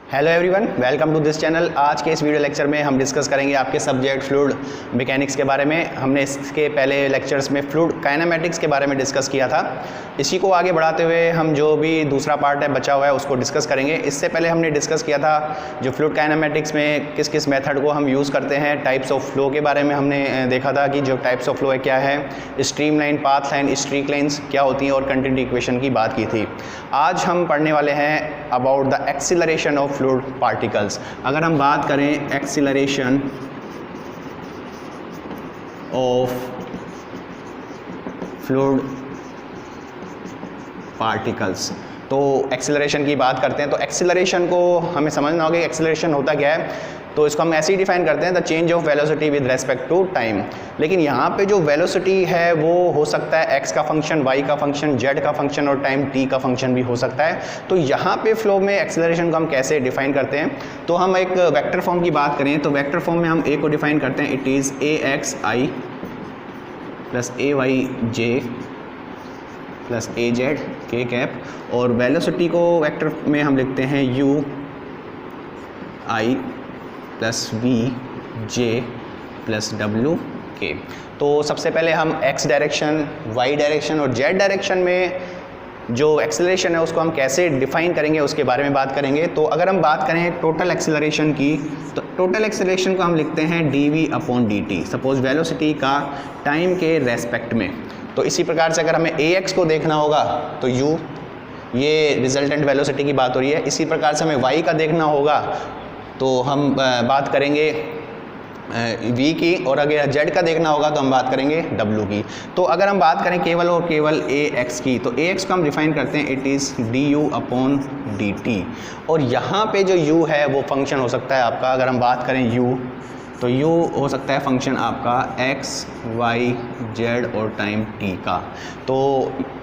Hello everyone, welcome to this channel. आज के इस वीडियो लेक्चर में हम डिस्कस करेंगे आपके सब्जेक्ट फ्लूइड मैकेनिक्स के बारे में। हमने इसके पहले लेक्चर्स में फ्लूइड काइनेमेटिक्स के बारे में डिस्कस किया था। इसी को आगे बढ़ाते हुए हम जो भी दूसरा पार्ट है बचा हुआ है उसको डिस्कस करेंगे। इससे पहले हमने डिस्कस किया था जो फ्लूइड काइनेमेटिक्स में किस किस मेथड को हम यूज़ करते हैं। टाइप्स ऑफ फ्लो के बारे में हमने देखा था कि जो टाइप्स ऑफ फ्लो है क्या है, stream line, path line, streak lines क्या होती हैं, और कंटिन्यूटी इक्वेशन की बात की थी। आज हम पढ़ने वाले हैं about the acceleration of fluid particles. अगर हम बात करें एक्सीलरेशन ऑफ फ्लूइड पार्टिकल्स, तो एक्सीलरेशन की बात करते हैं। तो एक्सीलरेशन को हमें समझना होगा कि एक्सीलरेशन होता क्या है। तो इसको हम ऐसे ही डिफाइन करते हैं, the change of velocity with respect to time. लेकिन यहाँ पे जो वेलोसिटी है वो हो सकता है x का फंक्शन, y का फंक्शन, z का फंक्शन और टाइम t का फंक्शन भी हो सकता है। तो यहाँ पे फ्लो में एक्सीलरेशन को हम कैसे डिफाइन करते हैं, तो हम एक वेक्टर फॉर्म की बात करें तो वेक्टर फॉर्म में हम a को डिफाइन करते हैं, it is axi plus ayj plus az k cap, और वेलोसिटी को वेक्टर में हम लिखते हैं ui plus v j plus डब्ल्यू के। तो सबसे पहले हम x डायरेक्शन, y डायरेक्शन और z डायरेक्शन में जो एक्सेलरेशन है उसको हम कैसे डिफाइन करेंगे उसके बारे में बात करेंगे। तो अगर हम बात करें टोटल एक्सेलरेशन की, तो टोटल एक्सेलरेशन को हम लिखते हैं dv upon dt, suppose velocity का टाइम के रेस्पेक्ट में। तो इसी प्रकार से अगर हमें ax को देखना होगा तो u, ये रिजल्टेंट वेलोसिटी की बात हो रही है। इसी प्रकार से हमें y का देखना होगा तो हम बात करेंगे v की, और अगर z का देखना होगा तो हम बात करेंगे w की। तो अगर हम बात करें केवल और केवल ax की, तो ax को हम डिफाइन करते हैं, it is du upon dt। और यहाँ पे जो u है वो फंक्शन हो सकता है आपका, अगर हम बात करें u, तो u हो सकता है फंक्शन आपका x, y, z और टाइम t का। तो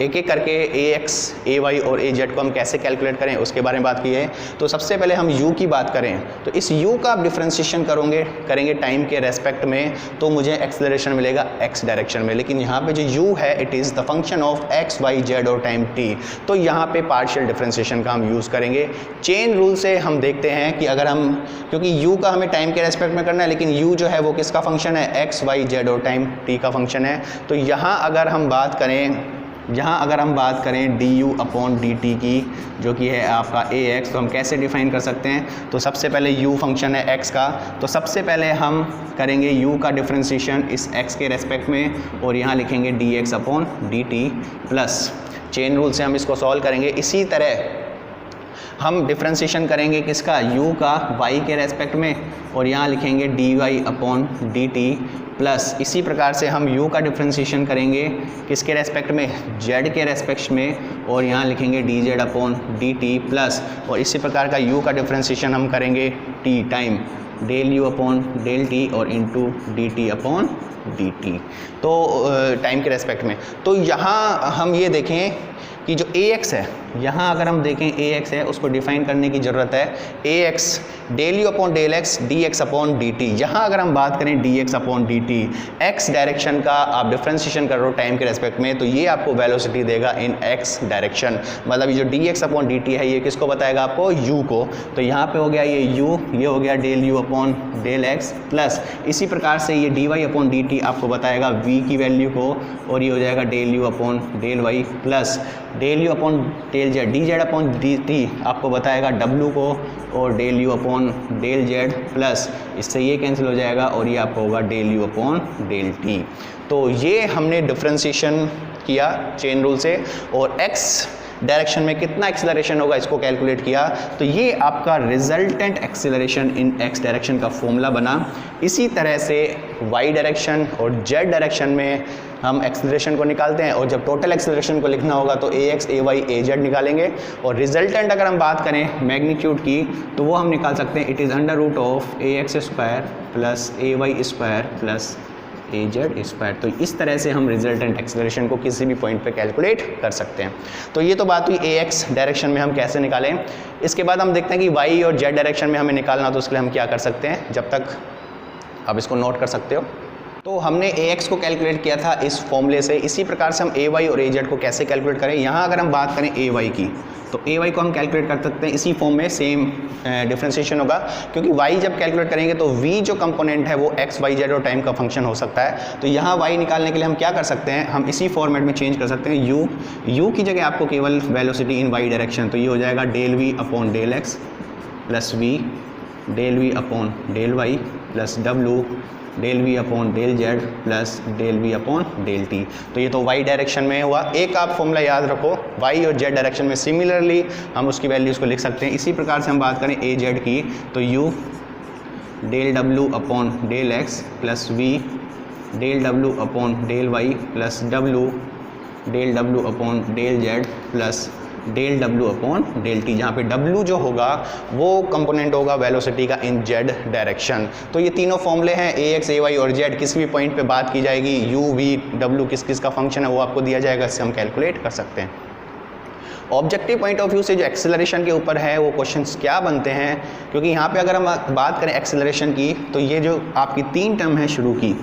एक एक करके ax, ay और az को हम कैसे कैलकुलेट करें उसके बारे में बात की है। तो सबसे पहले हम u की बात करें, तो इस u का आप डिफ्रेंशिएशन करेंगे टाइम के रेस्पेक्ट में, तो मुझे एक्सेलरेशन मिलेगा x डायरेक्शन में। लेकिन यहाँ पे जो u है it is the function of x, y, z और टाइम t। तो यहाँ पे पार्शियल डिफ्रेंशिएशन का हम यूज़ करेंगे। चेन रूल से हम देखते हैं कि अगर हम, क्योंकि u का हमें टाइम के रेस्पेक्ट में करना है, लेकिन u जो है वो किसका फंक्शन है, x, y, z और टाइम t का फंक्शन है। तो यहाँ अगर हम बात करें du अपॉन dt की, जो कि है आपका ax, तो हम कैसे डिफाइन कर सकते हैं। तो सबसे पहले u फंक्शन है x का, तो सबसे पहले हम करेंगे u का डिफरेंशिएशन इस x के रेस्पेक्ट में, और यहाँ लिखेंगे dx upon dt plus, chain rule से हम इसको सॉल्व करेंगे। इसी तरह हम डिफ्रेंशिएशन करेंगे किसका, u का y के रेस्पेक्ट में, और यहाँ लिखेंगे dy अपॉन dt प्लस, इसी प्रकार से हम u का डिफ्रेंशिएशन करेंगे किसके रेस्पेक्ट में, z के रेस्पेक्ट में, और यहाँ लिखेंगे dz अपॉन dt प्लस, और इसी प्रकार का u का डिफ्रेंशिएशन हम करेंगे t time del u upon del t और इंटू dt अपॉन dt, तो टाइम के रेस्पेक्ट में। तो यहाँ हम ये देखें कि जो ax है, यहाँ अगर हम देखें ax है उसको डिफाइन करने की ज़रूरत है, ax del u upon del x dx upon dt। यहाँ अगर हम बात करें dx upon dt, x direction का आप डिफ्रेंशिएशन कर रहे हो टाइम के रेस्पेक्ट में, तो ये आपको वेलोसिटी देगा इन x डायरेक्शन। मतलब ये जो dx अपॉन dt है ये किसको बताएगा, आपको u को। तो यहाँ पे हो गया ये u, ये हो गया del u upon del x plus, इसी प्रकार से ये dy अपॉन dt आपको बताएगा v की वैल्यू को, और ये हो जाएगा del u upon del y plus del u upon del z, dz upon dt आपको बताएगा w को, और del u upon del z plus, इससे ये कैंसिल हो जाएगा और ये आपको होगा del u upon del t। तो ये हमने डिफ्रेंशिएशन किया चेन रूल से, और x डायरेक्शन में कितना एक्सेलरेशन होगा इसको कैलकुलेट किया। तो ये आपका resultant acceleration in x direction का फॉर्मूला बना। इसी तरह से y डायरेक्शन और z डायरेक्शन में हम एक्सेलरेशन को निकालते हैं, और जब टोटल एक्सेलरेशन को लिखना होगा तो ax, ay, az निकालेंगे। और रिजल्टेंट अगर हम बात करें मैग्नीट्यूड की, तो वो हम निकाल सकते हैं, it is under root of ax square plus ay square plus az square. तो इस तरह से हम रिजल्टेंट एक्सेलरेशन को किसी भी पॉइंट पे कैलकुलेट कर सकते हैं। तो ये तो बात हुई ax डायरेक्शन में हम कैसे निकालें। इसके बाद हम देखते हैं कि y और z डायरेक्शन में हमें निकालना, तो उसके लिए हम क्या कर सकते हैं। जब तक आप इसको नोट कर सकते हो, तो हमने ax को कैलकुलेट किया था इस फॉर्मूले से, इसी प्रकार से हम ay और az को कैसे कैलकुलेट करें। यहाँ अगर हम बात करें ay की, तो ay को हम कैलकुलेट कर सकते हैं इसी फॉर्म में, सेम डिफरेंशिएशन होगा, क्योंकि y जब कैलकुलेट करेंगे तो v जो कंपोनेंट है वो x y z और टाइम का फंक्शन हो सकता है। तो यहाँ y निकालने के लिए हम क्या कर सकते हैं, हम इसी फॉर्मेट में चेंज कर सकते हैं। u की जगह आपको केवल वेलोसिटी इन y डायरेक्शन, तो ये हो जाएगा del v upon del x plus v del v upon del y plus w del v upon del z plus del v upon del t। तो ये तो y डायरेक्शन में हुआ। एक आप फॉर्मूला याद रखो, y और z डायरेक्शन में सिमिलरली हम उसकी वैल्यूज़ को लिख सकते हैं। इसी प्रकार से हम बात करें a z की, तो u del w upon del x plus v del w upon del y plus w del w upon del z plus del w upon del t, जहाँ पे w जो होगा वो कंपोनेंट होगा वेलोसिटी का इन z direction. तो ये तीनों फॉर्मूले हैं, ax ay और z, किसी भी पॉइंट पे बात की जाएगी, u v w किस किस का फंक्शन है वो आपको दिया जाएगा, इससे हम कैलकुलेट कर सकते हैं। ऑब्जेक्टिव पॉइंट ऑफ व्यू से जो एक्सेलरेशन के ऊपर है वो क्वेश्चंस क्या बनते हैं, क्योंकि यहाँ पे अगर हम बात करें एक्सेलरेशन की, तो ये जो आपकी 3 टर्म है शुरू की,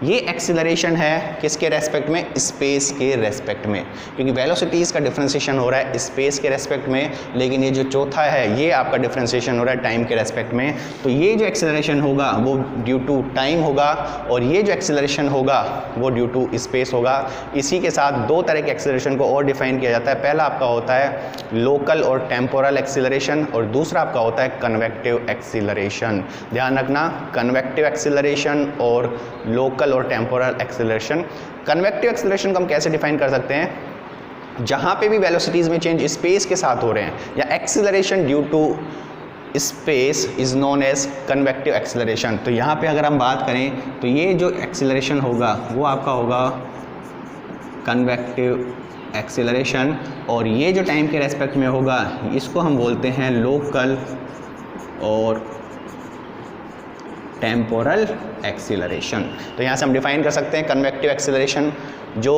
ये एक्सीलरेशन है किसके रेस्पेक्ट में, स्पेस के रेस्पेक्ट में, क्योंकि वेलोसिटीज़ का डिफरेंशिएशन हो रहा है स्पेस के रेस्पेक्ट में, लेकिन ये जो चौथा है ये आपका डिफरेंशिएशन हो रहा है टाइम के रेस्पेक्ट में। तो ये जो एक्सीलरेशन होगा वो ड्यू टू टाइम होगा और ये जो एक्सीलरेशन होगा वो ड्यू टू स्पेस होगा। इसी के साथ 2 तरह के एक्सीलरेशन को और डिफाइन किया जाता है। पहला आपका होता है लोकल और टेम्पोरल एक्सीलरेशन और दूसरा आपका होता है कन्वेक्टिव एक्सीलरेशन। ध्यान रखना, कन्वेक्टिव एक्सीलरेशन और लोकल और टेम्पोरल एक्सेलरेशन। कन्वेक्टिव एक्सेलरेशन को हम कैसे डिफाइन कर सकते हैं, जहां पे भी वेलोसिटीज में चेंज स्पेस के साथ हो रहे हैं, या acceleration due to space is known as convective acceleration. तो यहाँ पे अगर हम बात करें तो ये जो एक्सेलरेशन होगा वो आपका होगा कन्वेक्टिव एक्सेलरेशन, और ये जो टाइम के रेस्पेक्ट में होगा इसको हम बोलते हैं लोकल और टेम्पोरल एक्सीलरेशन। तो यहाँ से हम डिफाइन कर सकते हैं कन्वेक्टिव एक्सीलरेशन जो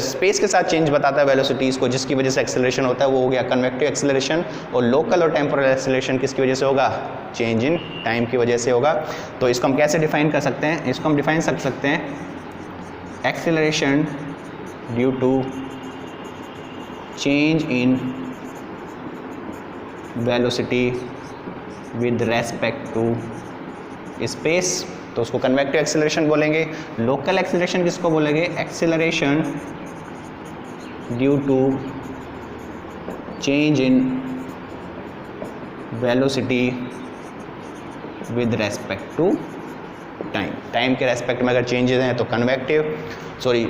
स्पेस के साथ चेंज बताता है वेलोसिटीज़ को, जिसकी वजह से एक्सीलरेशन होता है, वो हो गया कन्वेक्टिव एक्सीलरेशन। और लोकल और टेम्पोरल एक्सीलरेशन किसकी वजह से होगा, चेंज इन टाइम की वजह से होगा। तो इसको हम कैसे डिफाइन कर सकते हैं, इसको हम डिफाइन कर सकते हैं acceleration due to change in velocity with respect to space, तो उसको कन्वेक्टिव एक्सीलरेशन बोलेंगे। लोकल एक्सीलरेशन किसको बोलेंगे, acceleration due to change in velocity with respect to time. Time के रेस्पेक्ट में अगर चेंजेस हैं तो कन्वेक्टिव,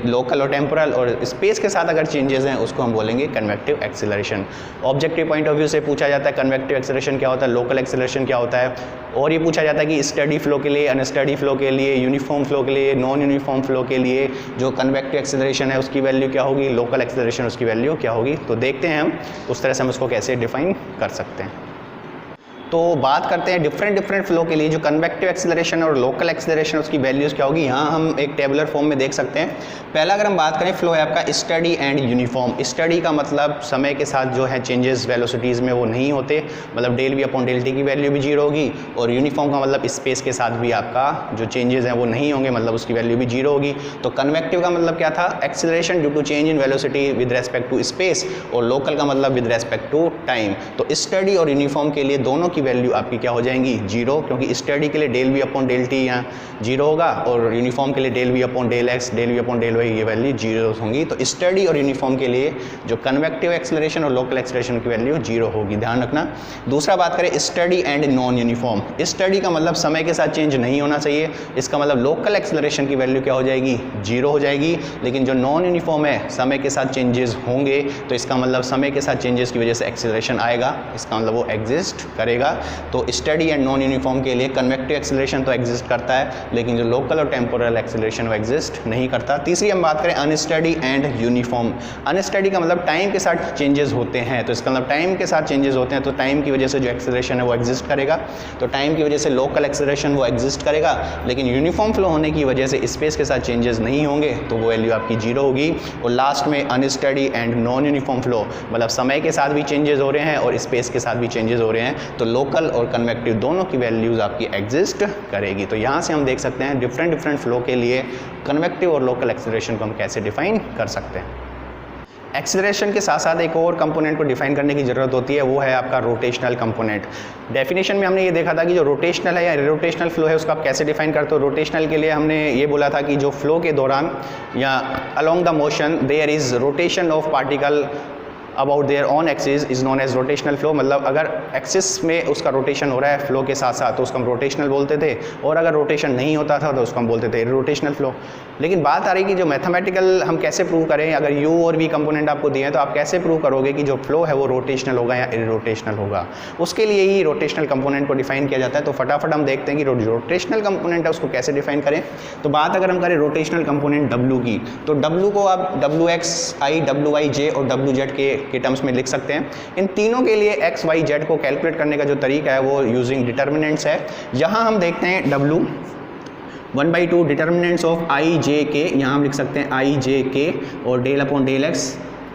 लोकल और टेम्पोरल, और स्पेस के साथ अगर चेंजेस हैं उसको हम बोलेंगे convective acceleration. Objective point of view से पूछा जाता है कन्वेक्टिव एक्सीलरेशन क्या होता है, लोकल एक्सीलरेशन क्या होता है, और ये पूछा जाता है कि स्टडी फ्लो के लिए, अनस्टडी फ्लो के लिए, यूनिफॉर्म फ्लो के लिए, नॉन यूनिफॉर्म फ्लो के लिए जो कन्वेक्टिव एक्सीलरेशन है उसकी वैल्यू क्या होगी, लोकल एक्सीलरेशन उसकी वैल्यू क्या होगी। तो देखते हैं हम उस तरह से हम उसको कैसे डिफाइन कर सकते हैं। तो बात करते हैं डिफरेंट फ्लो के लिए जो कन्वेक्टिव एक्सीलरेशन और लोकल एक्सीलरेशन उसकी वैल्यूज़ क्या होगी। यहाँ हम एक टेबुलर फॉर्म में देख सकते हैं। पहला अगर हम बात करें फ्लो है आपका स्टडी एंड यूनिफॉर्म। स्टडी का मतलब समय के साथ जो है चेंजेस वेलोसिटीज़ में वो नहीं होते, मतलब del v upon del t की वैल्यू भी 0 होगी, और यूनिफॉर्म का मतलब स्पेस के साथ भी आपका जो चेंजेस हैं वो नहीं होंगे, मतलब उसकी वैल्यू भी 0 होगी। तो कन्वेक्टिव का मतलब क्या था, acceleration due to change in velocity with respect to space, और लोकल का मतलब विद रेस्पेक्ट टू टाइम। तो स्टडी और यूनिफॉर्म के लिए दोनों की वैल्यू आपकी क्या हो जाएंगी, 0, क्योंकि स्टडी के लिए del v upon del t यहाँ 0 होगा, और यूनिफॉर्म के लिए del v upon del x, del v upon del y, ये वैल्यू 0 होंगी। तो स्टडी और यूनिफॉर्म के लिए जो कन्वेक्टिव एक्सीलरेशन और लोकल एक्सीलरेशन की वैल्यू 0 होगी, ध्यान रखना। दूसरा बात करें steady and non uniform. Steady का मतलब समय के साथ चेंज नहीं होना चाहिए, इसका मतलब लोकल एक्सीलरेशन की वैल्यू क्या हो जाएगी, 0 हो जाएगी। लेकिन जो नॉन यूनिफॉर्म है समय के साथ चेंजेस होंगे, तो इसका मतलब समय के साथ चेंजेस की वजह से एक्सीलरेशन आएगा, इसका मतलब वो एग्जिस्ट करेगा। तो स्टडी एंड नॉन यूनिफॉर्म के लिए कन्वेक्टिव एक्सीलरेशन तो एग्जिस्ट करता है, लेकिन जो लोकल और टेम्पोरल एक्सीलरेशन वो एग्जिस्ट नहीं करता। तीसरी हम बात करें अनस्टडी एंड यूनिफॉर्म। अनस्टडी का मतलब टाइम के साथ चेंजेस होते हैं, तो इसका मतलब टाइम के साथ चेंजेस होते हैं तो टाइम की वजह से जो एक्सीलरेशन है वो एग्जिस्ट करेगा, तो टाइम की वजह से लोकल एक्सीलरेशन वो एग्जिस्ट करेगा। लेकिन यूनिफॉर्म फ्लो होने की वजह से स्पेस के साथ चेंजेस नहीं होंगे, तो वो वैल्यू आपकी 0 होगी। और लास्ट में unsteady and non uniform flow, मतलब समय के साथ भी चेंजेस हो रहे हैं और स्पेस के साथ भी चेंजेस हो रहे हैं, तो लोकल और कन्वेक्टिव दोनों की वैल्यूज़ आपकी एग्जिस्ट करेगी। तो यहाँ से हम देख सकते हैं डिफरेंट फ्लो के लिए कन्वेक्टिव और लोकल एक्सेलरेशन को हम कैसे डिफाइन कर सकते हैं। एक्सेलरेशन के साथ साथ एक और कंपोनेंट को डिफाइन करने की ज़रूरत होती है, वो है आपका रोटेशनल कंपोनेंट। डेफिनेशन में हमने ये देखा था कि जो रोटेशनल है या इरोटेशनल फ्लो है उसको आप कैसे डिफाइन करते हो। रोटेशनल के लिए हमने ये बोला था कि जो फ्लो के दौरान या along the motion there is rotation of particle about their own axis is known as rotational flow. मतलब अगर एक्सिस में उसका रोटेशन हो रहा है फ्लो के साथ साथ तो उसको हम रोटेशनल बोलते थे, और अगर रोटेशन नहीं होता था तो उसको हम बोलते थे इरोटेशनल फ्लो। लेकिन बात आ रही कि जो मैथमेटिकल हम कैसे प्रूव करें, अगर यू और वी कंपोनेंट आपको दिए हैं तो आप कैसे प्रूव करोगे कि जो फ्लो है वो रोटेशनल होगा या इरोटेशनल होगा। उसके लिए ही रोटेशनल कंपोनेंट को डिफाइन किया जाता है। तो फटाफट हम देखते हैं कि जो रोटेशनल कंपोनेंट है उसको कैसे डिफाइन करें। तो बात अगर हम करें रोटेशनल कंपोनेंट W की, तो W को आप WXI, WYJ और WZ के टर्म्स में लिख सकते हैं। इन तीनों के लिए x, y, z को कैलकुलेट करने का जो तरीका है वो यूजिंग डिटर्मिनेंट्स है। यहाँ हम देखते हैं W 1/2 determinants of I, J, K, यहाँ हम लिख सकते हैं I, J, K, और डेल अपॉन डेल x,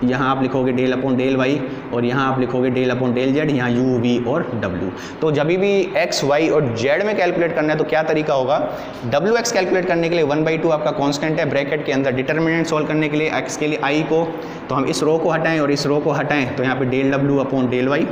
यहाँ आप लिखोगे डेल अपॉन डेल y, और यहाँ आप लिखोगे डेल अपॉन डेल z, यहाँ u, v और w। तो जब भी x, y और z में कैलकुलेट करना है तो क्या तरीका होगा, wx कैलकुलेट करने के लिए 1/2 आपका कांस्टेंट है ब्रैकेट के अंदर, डिटर्मिनेंट सॉल्व करने के लिए x के लिए i को, तो हम इस रो को हटाएं और इस रो को हटाएं तो यहाँ पे del w upon del y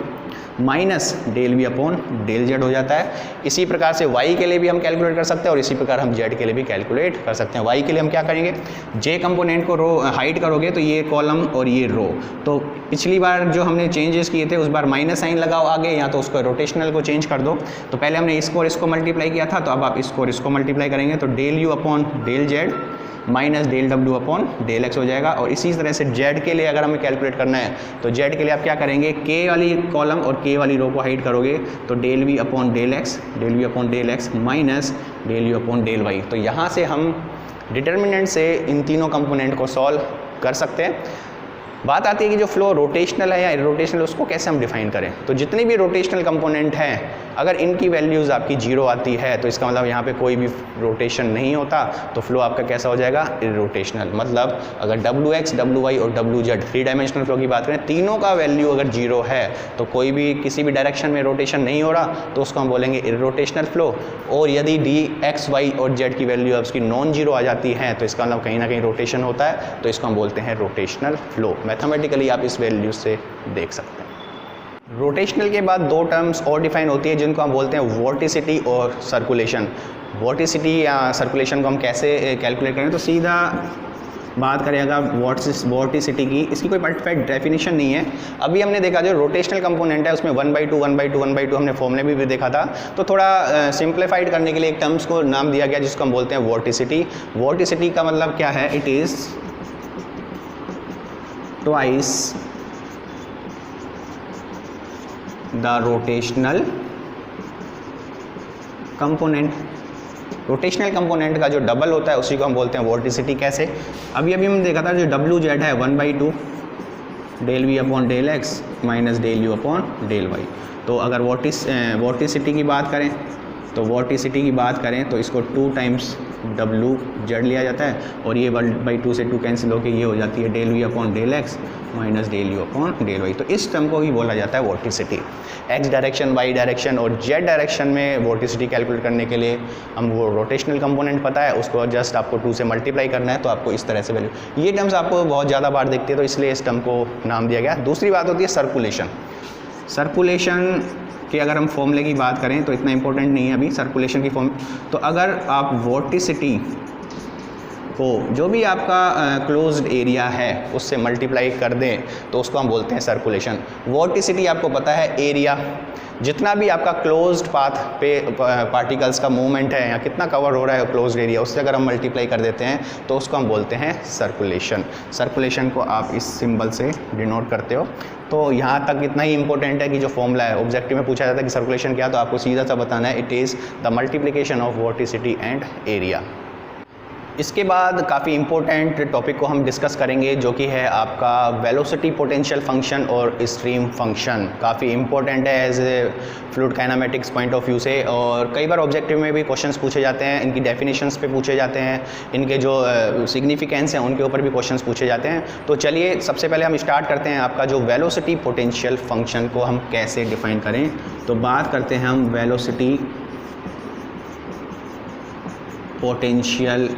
minus del v upon del z हो जाता है। इसी प्रकार से y के लिए भी हम कैलकुलेट कर सकते हैं और इसी प्रकार हम z के लिए भी कैलकुलेट कर सकते हैं। y के लिए हम क्या करेंगे, j कंपोनेंट को रो हाइड करोगे तो ये कॉलम और ये रो, तो पिछली बार जो हमने चेंजेस किए थे उस बार माइनस साइन लगाओ आगे, या तो उसको रोटेशनल को चेंज कर दो। तो पहले हमने इसको और इसको मल्टीप्लाई किया था, तो अब आप इसको और इसको मल्टीप्लाई करेंगे तो del u upon del z minus del डब्ल्यू अपॉन डेल एक्स हो जाएगा। और इसी तरह से जेड के लिए अगर हमें कैलकुलेट करना है तो जेड के लिए आप क्या करेंगे, के वाली कॉलम और के वाली रो को हाइड करोगे तो del v upon del x minus del u upon del y. तो यहाँ से हम डिटर्मिनेंट से इन तीनों कंपोनेंट को सॉल्व कर सकते हैं। बात आती है कि जो फ्लो रोटेशनल है या इरोटेशनल उसको कैसे हम डिफाइन करें। तो जितनी भी रोटेशनल कंपोनेंट हैं अगर इनकी वैल्यूज़ आपकी 0 आती है तो इसका मतलब यहाँ पे कोई भी रोटेशन नहीं होता, तो फ्लो आपका कैसा हो जाएगा, इरोटेशनल। मतलब अगर WX, WY और WZ 3 डायमेंशनल फ्लो की बात करें, तीनों का वैल्यू अगर 0 है तो कोई भी किसी भी डायरेक्शन में रोटेशन नहीं हो रहा तो उसको हम बोलेंगे इरोटेशनल फ्लो। और यदि DX, Y और Z की वैल्यू उसकी नॉन जीरो आ जाती है तो इसका मतलब कहीं ना कहीं रोटेशन होता है, तो इसको हम बोलते हैं रोटेशनल फ्लो। मैथमेटिकली आप इस वैल्यू से देख सकते हैं। रोटेशनल के बाद 2 टर्म्स और डिफाइन होती है जिनको हम बोलते हैं वोर्टिसिटी और सर्कुलेशन। वोर्टिसिटी या सर्कुलेशन को हम कैसे कैलकुलेट करें, तो सीधा बात करें अगर वोर्टिसिटी की, इसकी कोई परफेक्ट डेफिनेशन नहीं है। अभी हमने देखा जो रोटेशनल कंपोनेंट है उसमें 1/2 हमने फॉर्मूले में भी देखा था, तो थोड़ा सिंप्लीफाइड करने के लिए एक टर्म्स को नाम दिया गया जिसको हम बोलते हैं वोर्टिसिटी। वोर्टिसिटी का मतलब क्या है, it is twice the rotational component. Rotational component का जो डबल होता है उसी को हम बोलते हैं वोर्टिसिटी। कैसे, अभी हमने देखा था जो WZ है 1/2 del v upon del x minus del u upon del y. तो अगर वोर्टिसिटी की बात करें तो इसको 2 टाइम्स WZ लिया जाता है और ये 1/2 से 2 कैंसिल होकर ये हो जाती है del v upon del x minus del u upon del y. तो इस टर्म को ही बोला जाता है vorticity. X direction, y direction और जेड डायरेक्शन में वोर्टिसिटी कैलकुलेट करने के लिए हम वो रोटेशनल कंपोनेंट पता है उसको जस्ट आपको 2 से मल्टीप्लाई करना है तो आपको इस तरह से वैल्यू। ये टर्म्स आपको बहुत ज़्यादा बार दिखती है तो इसलिए इस टर्म को नाम दिया गया। दूसरी बात होती है सर्कुलेशन। सर्कुलेशन कि अगर हम फॉर्मूले की बात करें तो इतना इंपॉर्टेंट नहीं है अभी सर्कुलेशन की फॉर्म। तो अगर आप वोर्टिसिटी को जो भी आपका क्लोज्ड एरिया है उससे मल्टीप्लाई कर दें तो उसको हम बोलते हैं सर्कुलेशन। वोर्टिसिटी आपको पता है एरिया, जितना भी आपका क्लोज्ड पाथ पे पार्टिकल्स का मूवमेंट है या कितना कवर हो रहा है क्लोज्ड एरिया, उससे अगर हम मल्टीप्लाई कर देते हैं तो उसको हम बोलते हैं सर्कुलेशन। सर्कुलेशन को आप इस सिंबल से डिनोट करते हो। तो यहाँ तक इतना ही इंपॉर्टेंट है कि जो फॉर्मूला है ऑब्जेक्टिव में पूछा जाता है कि सर्कुलेशन क्या, तो आपको सीधा सा बताना है it is the multiplication of vorticity and area. इसके बाद काफ़ी इम्पोर्टेंट टॉपिक को हम डिस्कस करेंगे जो कि है आपका वेलोसिटी पोटेंशियल फंक्शन और स्ट्रीम फंक्शन। काफ़ी इम्पोर्टेंट है as a fluid kinematics point of view से, और कई बार ऑब्जेक्टिव में भी क्वेश्चंस पूछे जाते हैं, इनकी डेफिनेशंस पे पूछे जाते हैं, इनके जो सिग्निफिकेंस हैं उनके ऊपर भी क्वेश्चंस पूछे जाते हैं। तो चलिए सबसे पहले हम स्टार्ट करते हैं आपका जो वेलोसिटी पोटेंशियल फंक्शन को हम कैसे डिफाइन करें। तो बात करते हैं हम velocity potential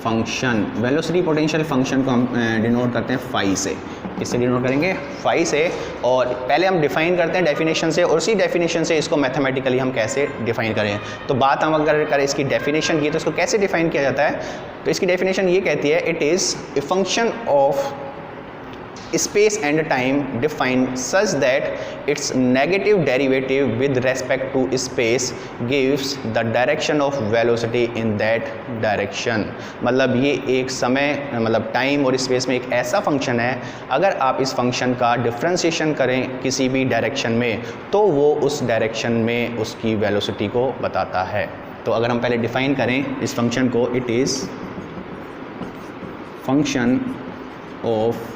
function. Velocity potential function को हम डिनोट करते हैं फाई से। किससे डिनोट करेंगे? फाई से। और पहले हम डिफाइन करते हैं डेफिनेशन से, और उसी डेफिनेशन से इसको मैथमेटिकली हम कैसे डिफाइन करें। तो बात हम अगर करें इसकी डेफिनेशन की, तो इसको कैसे डिफाइन किया जाता है? तो इसकी डेफिनेशन ये कहती है, it is a function of space and time defined such that its negative derivative with respect to space gives the direction of velocity in that direction। मतलब ये एक समय मतलब टाइम और स्पेस में एक ऐसा फंक्शन है, अगर आप इस फंक्शन का डिफ्रेंशिएशन करें किसी भी डायरेक्शन में तो वो उस डायरेक्शन में उसकी वेलोसिटी को बताता है। तो अगर हम पहले डिफाइन करें इस फंक्शन को, it is function of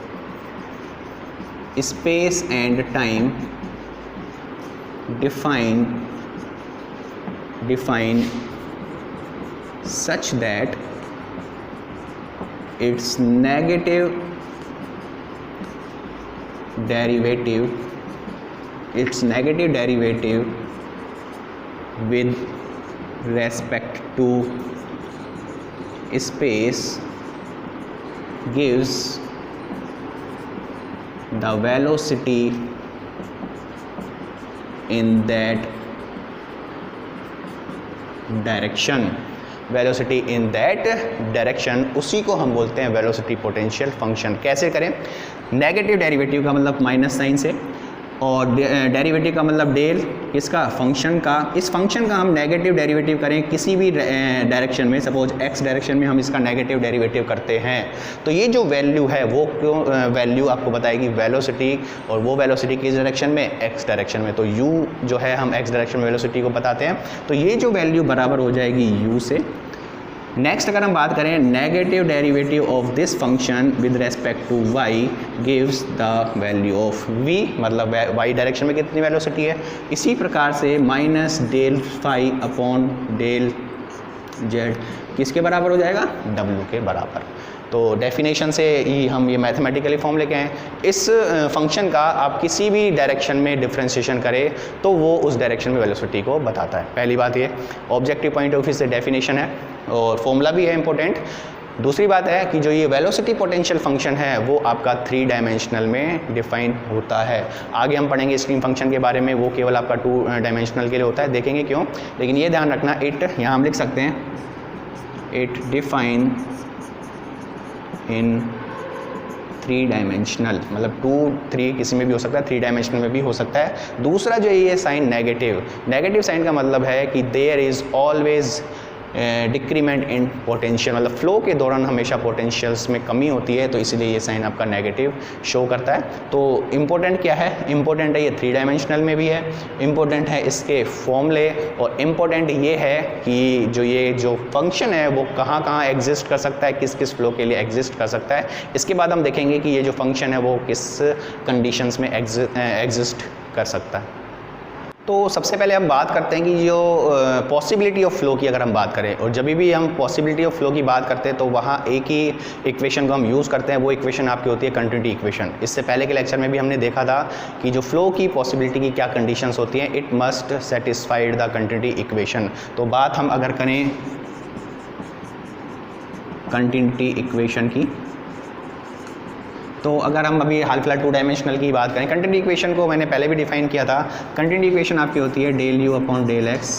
space and time define such that its negative derivative with respect to space gives the velocity in that direction। Velocity in that direction, उसी को हम बोलते हैं वेलोसिटी पोटेंशियल फंक्शन। कैसे करें? Negative derivative का मतलब minus sign से, और डेरिवेटिव का मतलब डेल, इसका फंक्शन का, इस फंक्शन का हम नेगेटिव डेरिवेटिव करें किसी भी डायरेक्शन में। सपोज एक्स डायरेक्शन में हम इसका नेगेटिव डेरिवेटिव करते हैं, तो ये जो वैल्यू है वो क्यों वैल्यू आपको बताएगी वेलोसिटी, और वो वेलोसिटी किस डायरेक्शन में? एक्स डायरेक्शन में। तो यू जो है हम एक्स डायरेक्शन में वेलोसिटी को बताते हैं, तो ये जो वैल्यू बराबर हो जाएगी यू से। नेक्स्ट अगर हम बात करें, negative derivative of this function with respect to y gives the value of v, मतलब वाई डायरेक्शन में कितनी वेलोसिटी है। इसी प्रकार से minus del phi upon del z किसके बराबर हो जाएगा? डब्ल्यू के बराबर। तो डेफिनेशन से ही हम ये मैथमेटिकली फॉर्म लेके आए। इस फंक्शन का आप किसी भी डायरेक्शन में डिफ्रेंशिएशन करें तो वो उस डायरेक्शन में वेलोसिटी को बताता है। पहली बात ये ऑब्जेक्टिव पॉइंट ऑफ व्यू से डेफिनेशन है, और फॉर्मूला भी है इंपॉर्टेंट। दूसरी बात है कि जो ये वेलोसिटी पोटेंशियल फंक्शन है वो आपका 3 डायमेंशनल में डिफाइन होता है। आगे हम पढ़ेंगे स्ट्रीम फंक्शन के बारे में, वो केवल आपका 2 डायमेंशनल के लिए होता है, देखेंगे क्यों। लेकिन ये ध्यान रखना, इट यहाँ हम लिख सकते हैं, इट डिफाइन इन 3 डायमेंशनल, मतलब 2 3 किसी में भी हो सकता है, 3 डायमेंशनल में भी हो सकता है। दूसरा जो ये साइन नेगेटिव साइन का मतलब है कि there is always decrement in potential, मतलब फ्लो के दौरान हमेशा पोटेंशियल्स में कमी होती है, तो इसलिए ये साइन आपका नेगेटिव शो करता है। तो इम्पोर्टेंट क्या है? इम्पोर्टेंट है ये 3 डायमेंशनल में भी है, इम्पोर्टेंट है इसके फॉर्मूले, और इम्पोर्टेंट ये है कि ये जो फंक्शन है वो कहाँ कहाँ एग्जिस्ट कर सकता है, किस किस फ्लो के लिए एग्जिस्ट कर सकता है। इसके बाद हम देखेंगे कि ये जो फंक्शन है वो किस कंडीशंस में एग्जिस्ट कर सकता है। तो सबसे पहले हम बात करते हैं कि जो पॉसिबिलिटी ऑफ फ्लो की अगर हम बात करें, और जब भी हम पॉसिबिलिटी ऑफ फ्लो की बात करते हैं तो वहाँ एक ही इक्वेशन को हम यूज़ करते हैं, वो इक्वेशन आपकी होती है कंटिन्यूटी इक्वेशन। इससे पहले के लेक्चर में भी हमने देखा था कि जो फ्लो की पॉसिबिलिटी की क्या कंडीशंस होती हैं, it must satisfied the continuity equation. तो बात हम अगर करें कंटिन्यूटी इक्वेशन की, तो अगर हम अभी हाल फिलहाल 2 डायमेंशनल की बात करें, कंटिन्यूटी इक्वेशन को मैंने पहले भी डिफाइन किया था। कंटिन्यूटी इक्वेशन आपकी होती है del u upon del x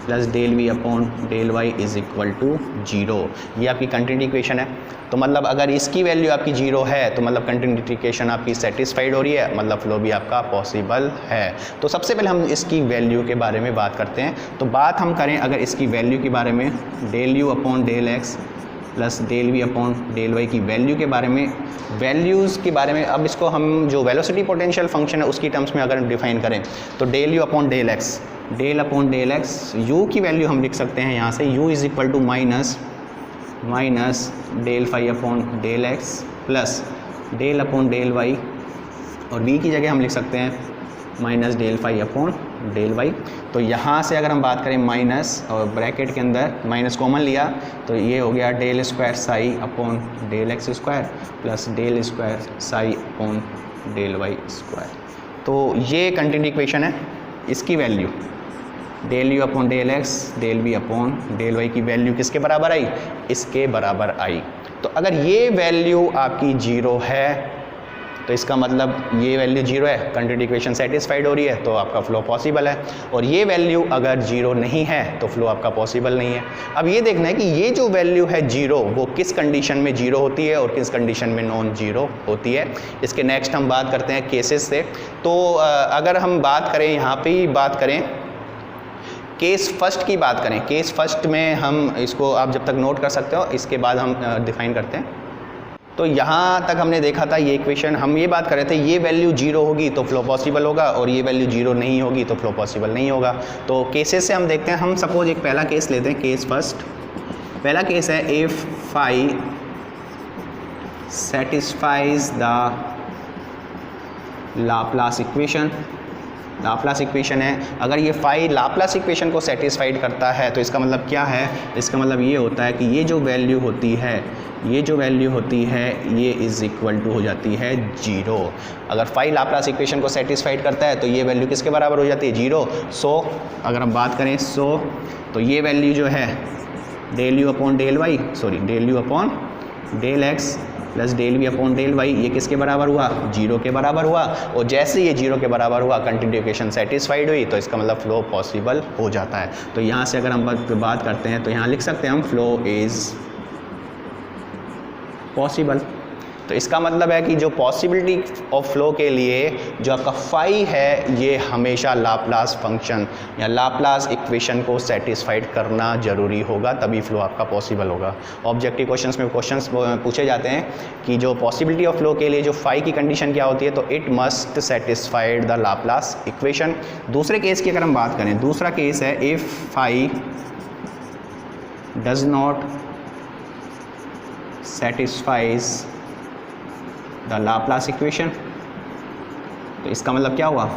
plus del v upon del y is equal to 0। ये आपकी कंटिन्यूटी इक्वेशन है। तो मतलब अगर इसकी वैल्यू आपकी 0 है तो मतलब कंटिन्यूटी इक्वेशन आपकी सेटिस्फाइड हो रही है, मतलब फ्लो भी आपका पॉसिबल है। तो सबसे पहले हम इसकी वैल्यू के बारे में बात करते हैं। तो बात हम करें अगर इसकी वैल्यू के बारे में, del u upon del x plus del v upon del y की वैल्यू के बारे में, वैल्यूज़ के बारे में, अब इसको हम जो वेलोसिटी पोटेंशियल फंक्शन है उसकी टर्म्स में अगर डिफाइन करें तो del u upon del x, u की वैल्यू हम लिख सकते हैं यहाँ से, u is equal to minus minus del phi upon del x plus del upon del y, और v की जगह हम लिख सकते हैं minus del phi upon del y. तो यहाँ से अगर हम बात करें माइनस और ब्रैकेट के अंदर माइनस कॉमन लिया तो ये हो गया del square psi upon del x square plus del square psi upon del y square. तो ये कंटिन्यू इक्वेशन है, इसकी value del u upon del x del v upon del y की वैल्यू किसके बराबर आई, इसके बराबर आई। तो अगर ये वैल्यू आपकी जीरो है तो इसका मतलब ये वैल्यू जीरो है, कंटिन्यू इक्वेशन सेटिस्फाइड हो रही है, तो आपका फ्लो पॉसिबल है। और ये वैल्यू अगर जीरो नहीं है तो फ्लो आपका पॉसिबल नहीं है। अब ये देखना है कि ये जो वैल्यू है जीरो वो किस कंडीशन में जीरो होती है और किस कंडीशन में नॉन जीरो होती है। इसके नेक्स्ट हम बात करते हैं केसेस से। तो अगर हम बात करें यहाँ पे ही बात करें केस फर्स्ट की बात करें, केस फर्स्ट में हम इसको आप जब तक नोट कर सकते हो, इसके बाद हम डिफाइन करते हैं। तो यहाँ तक हमने देखा था ये इक्वेशन, हम ये बात कर रहे थे ये वैल्यू जीरो होगी तो फ्लो पॉसिबल होगा और ये वैल्यू जीरो नहीं होगी तो फ्लो पॉसिबल नहीं होगा। तो केसेस से हम देखते हैं। हम सपोज एक पहला केस लेते हैं, केस फर्स्ट। पहला केस है if phi satisfies the Laplace equation. Laplace equation है, अगर ये फाई लाप्लास इक्वेशन को सेटिस्फाइड करता है तो इसका मतलब क्या है, इसका मतलब ये होता है कि ये जो वैल्यू होती है, ये जो वैल्यू होती है ये इज़ इक्वल टू हो जाती है जीरो। अगर फाई लाप्लास इक्वेशन को सेटिस्फाइड करता है तो ये वैल्यू किसके बराबर हो जाती है, जीरो। सो अगर हम बात करें तो ये वैल्यू जो है del u upon del y, sorry del u upon del x plus del v upon del y, ये किसके बराबर हुआ, जीरो के बराबर हुआ। और जैसे ये जीरो के बराबर हुआ, कंटिन्यू इक्वेशन सेटिस्फाइड हुई, तो इसका मतलब फ्लो पॉसिबल हो जाता है। तो यहाँ से अगर हम बात करते हैं तो यहाँ लिख सकते हैं हम फ्लो इज़ पॉसिबल। तो इसका मतलब है कि जो पॉसिबिलिटी ऑफ फ्लो के लिए जो आपका फाई है ये हमेशा लाप्लास फंक्शन या लाप्लास इक्वेशन को सेटिस्फाइड करना जरूरी होगा, तभी फ्लो आपका पॉसिबल होगा। ऑब्जेक्टिव क्वेश्चंस में क्वेश्चंस पूछे जाते हैं कि जो पॉसिबिलिटी ऑफ फ्लो के लिए जो फाई की कंडीशन क्या होती है, तो it must satisfied the Laplace equation. दूसरे केस की अगर हम बात करें, दूसरा केस है if phi does not satisfies the Laplace equation। तो इसका मतलब क्या हुआ,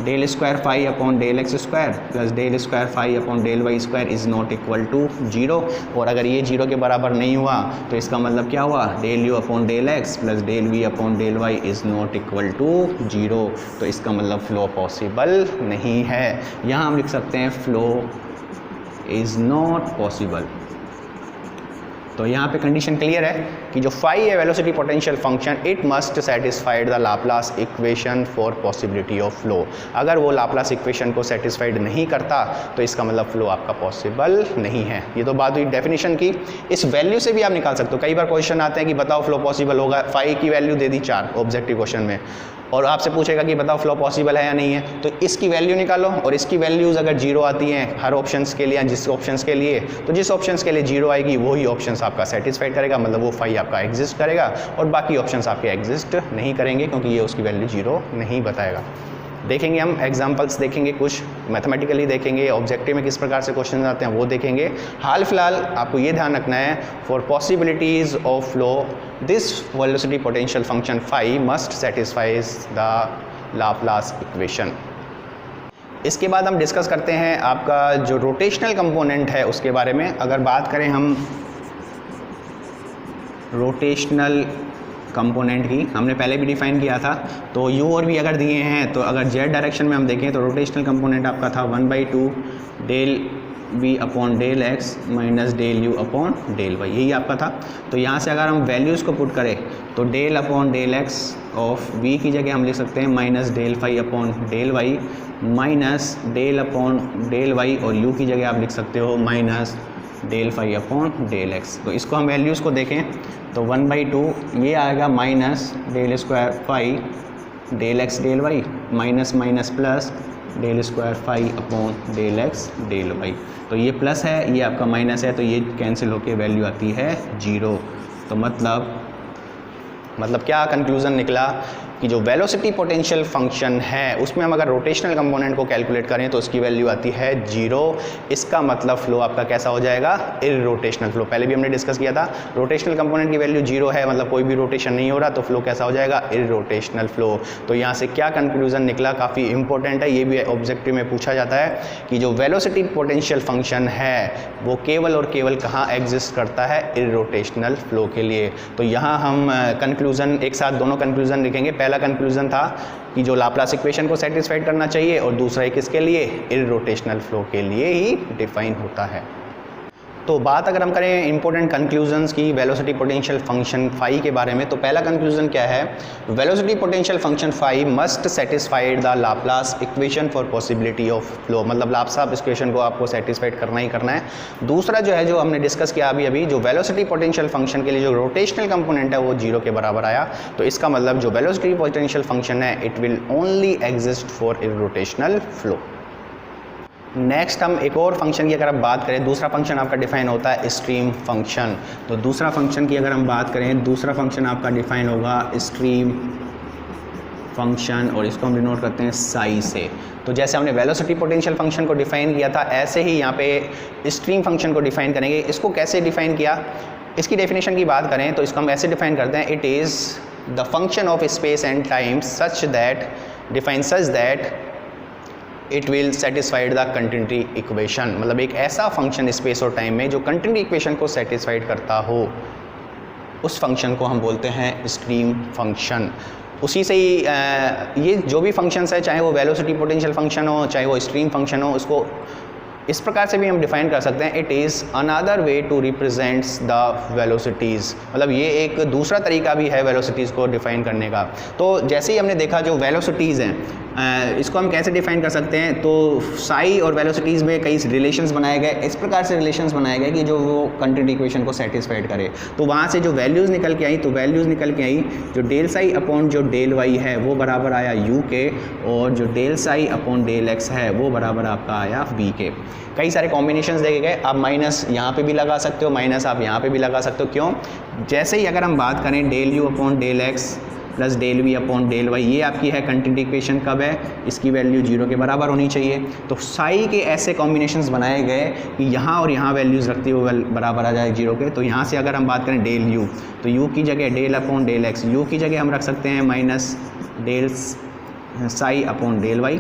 del square phi upon del x square plus del square phi upon del y square is not equal to zero. और अगर ये जीरो के बराबर नहीं हुआ तो इसका मतलब क्या हुआ, del u upon del x plus del v upon del y is not equal to zero. तो इसका मतलब फ्लो पॉसिबल नहीं है। यहाँ हम लिख सकते हैं फ्लो इज़ नॉट पॉसिबल। तो यहाँ पे कंडीशन क्लियर है कि जो फाई है velocity potential function, it must satisfied the Laplace equation for possibility of flow. अगर वो लाप्लास इक्वेशन को सेटिस्फाइड नहीं करता तो इसका मतलब फ्लो आपका पॉसिबल नहीं है। ये तो बात हुई डेफिनेशन की। इस वैल्यू से भी आप निकाल सकते हो। कई बार क्वेश्चन आते हैं कि बताओ फ्लो पॉसिबल होगा, फाई की वैल्यू दे दी 4 ऑब्जेक्टिव क्वेश्चन में, और आपसे पूछेगा कि बताओ फ्लो पॉसिबल है या नहीं है, तो इसकी वैल्यू निकालो और इसकी वैल्यूज़ अगर जीरो आती हैं हर ऑप्शंस के लिए या जिस ऑप्शंस के लिए, तो जिस ऑप्शंस के लिए जीरो आएगी वही ऑप्शंस आपका सेटिस्फाइड करेगा, मतलब वो फाई आपका एग्जिस्ट करेगा, और बाकी ऑप्शंस आपके एग्जिस्ट नहीं करेंगे क्योंकि ये उसकी वैल्यू जीरो नहीं बताएगा। देखेंगे हम एग्जांपल्स, देखेंगे कुछ मैथमेटिकली देखेंगे, ऑब्जेक्टिव में किस प्रकार से क्वेश्चन आते हैं वो देखेंगे। हाल फिलहाल आपको ये ध्यान रखना है, for possibilities of flow this velocity potential function phi must satisfies the Laplace equation. इसके बाद हम डिस्कस करते हैं आपका जो रोटेशनल कंपोनेंट है उसके बारे में। अगर बात करें हम रोटेशनल कंपोनेंट की, हमने पहले भी डिफाइन किया था, तो u और v अगर दिए हैं तो अगर z डायरेक्शन में हम देखें तो रोटेशनल कंपोनेंट आपका था 1/2 del v upon del x minus del u upon del y, यही आपका था। तो यहाँ से अगर हम वैल्यूज़ को पुट करें तो del upon del x of v की जगह हम लिख सकते हैं minus del phi upon del y minus del upon del y, और u की जगह आप लिख सकते हो minus del phi upon del x. तो इसको हम वैल्यूज़ को देखें तो 1/2 ये आएगा minus del square phi del x del y minus minus plus del square phi upon del x del y. तो ये प्लस है, ये आपका माइनस है, तो ये कैंसिल होके वैल्यू आती है जीरो। तो मतलब क्या कंक्लूज़न निकला कि जो वेलोसिटी पोटेंशियल फंक्शन है उसमें हम अगर रोटेशनल कंपोनेंट को कैलकुलेट करें तो उसकी वैल्यू आती है 0। इसका मतलब फ्लो आपका कैसा हो जाएगा, इररोटेशनल फ्लो। पहले भी हमने डिस्कस किया था, रोटेशनल कंपोनेंट की वैल्यू 0 है, मतलब कोई भी रोटेशन नहीं हो रहा, तो फ्लो कैसा हो जाएगा, इररोटेशनल फ्लो। तो यहाँ से क्या कंक्लूजन निकला, काफ़ी इंपॉर्टेंट है, ये भी ऑब्जेक्टिव में पूछा जाता है कि जो वेलोसिटी पोटेंशियल फंक्शन है वो केवल और केवल कहाँ एग्जिस्ट करता है, इररोटेशनल फ्लो के लिए। तो यहाँ हम कंक्लूजन एक साथ दोनों कंक्लूजन लिखेंगे। पहला कंक्लूजन था कि जो लाप्लास इक्वेशन को सेटिस्फाइड करना चाहिए, और दूसरा किसके लिए, इररोटेशनल फ्लो के लिए ही डिफाइन होता है। तो बात अगर हम करें इंपॉर्टेंट कंक्लूजन्स की वेलोसिटी पोटेंशियल फंक्शन फाई के बारे में, तो पहला कंक्लूजन क्या है, velocity potential function phi must satisfied the Laplace equation for possibility of flow, मतलब लाप्लास इक्वेशन को आपको सेटिस्फाइड करना ही करना है। दूसरा जो है, जो हमने डिस्कस किया अभी जो वेलोसिटी पोटेंशियल फंक्शन के लिए जो रोटेशनल कंपोनेंट है वो 0 के बराबर आया, तो इसका मतलब जो वेलोसिटी पोटेंशियल फंक्शन है it will only exist for irrotational flow. Next हम एक और फंक्शन की अगर आप बात करें, दूसरा फंक्शन आपका डिफाइन होता है स्ट्रीम फंक्शन। तो दूसरा फंक्शन की अगर हम बात करें, दूसरा फंक्शन आपका डिफाइन होगा स्ट्रीम फंक्शन, और इसको हम डिनोट करते हैं साई से। तो जैसे हमने वेलोसिटी पोटेंशियल फंक्शन को डिफाइन किया था, ऐसे ही यहाँ पे स्ट्रीम फंक्शन को डिफाइन करेंगे। इसको कैसे डिफाइन किया, इसकी डेफिनेशन की बात करें तो इसको हम ऐसे डिफाइन करते हैं, it is the function of space and time such that it will satisfied the continuity equation, मतलब एक ऐसा फंक्शन स्पेस और टाइम में जो कंटिन्यूटी इक्वेशन को सेटिस्फाइड करता हो, उस फंक्शन को हम बोलते हैं स्ट्रीम फंक्शन। उसी से ही ये जो भी फंक्शंस है, चाहे वो वेलोसिटी पोटेंशियल फंक्शन हो, चाहे वो स्ट्रीम फंक्शन हो, उसको इस प्रकार से भी हम डिफाइन कर सकते हैं, it is another way to represents the velocities, मतलब ये एक दूसरा तरीका भी है वेलोसिटीज़ को डिफाइन करने का। तो जैसे ही हमने देखा जो वेलोसिटीज़ हैं, इसको हम कैसे डिफाइन कर सकते हैं, तो साई और वेलोसिटीज़ में कई रिलेशंस बनाए गए, इस प्रकार से रिलेशंस बनाए गए कि जो वो कंटिन्यूटी इक्वेशन को सेटिस्फाइड करे। तो वहाँ से जो वैल्यूज़ निकल के आई, जो डेल साई अपॉन जो डेल वाई है वो बराबर आया यू के, और जो del psi upon del x है वो बराबर आपका आया वी के। कई सारे कॉम्बिनेशंस देखे गए, आप माइनस यहाँ पे भी लगा सकते हो, माइनस आप यहाँ पे भी लगा सकते हो। क्यों, जैसे ही अगर हम बात करें del u upon del x plus del v upon del y, ये आपकी है कंटिन्यूटी इक्वेशन, कब है, इसकी वैल्यू 0 के बराबर होनी चाहिए। तो साई के ऐसे कॉम्बिनेशंस बनाए गए कि यहाँ और यहाँ वैल्यूज़ रखते हुए बराबर आ जाए 0 के। तो यहाँ से अगर हम बात करें डेल यू, तो यू की जगह del upon del x, u की जगह हम रख सकते हैं minus del psi upon del y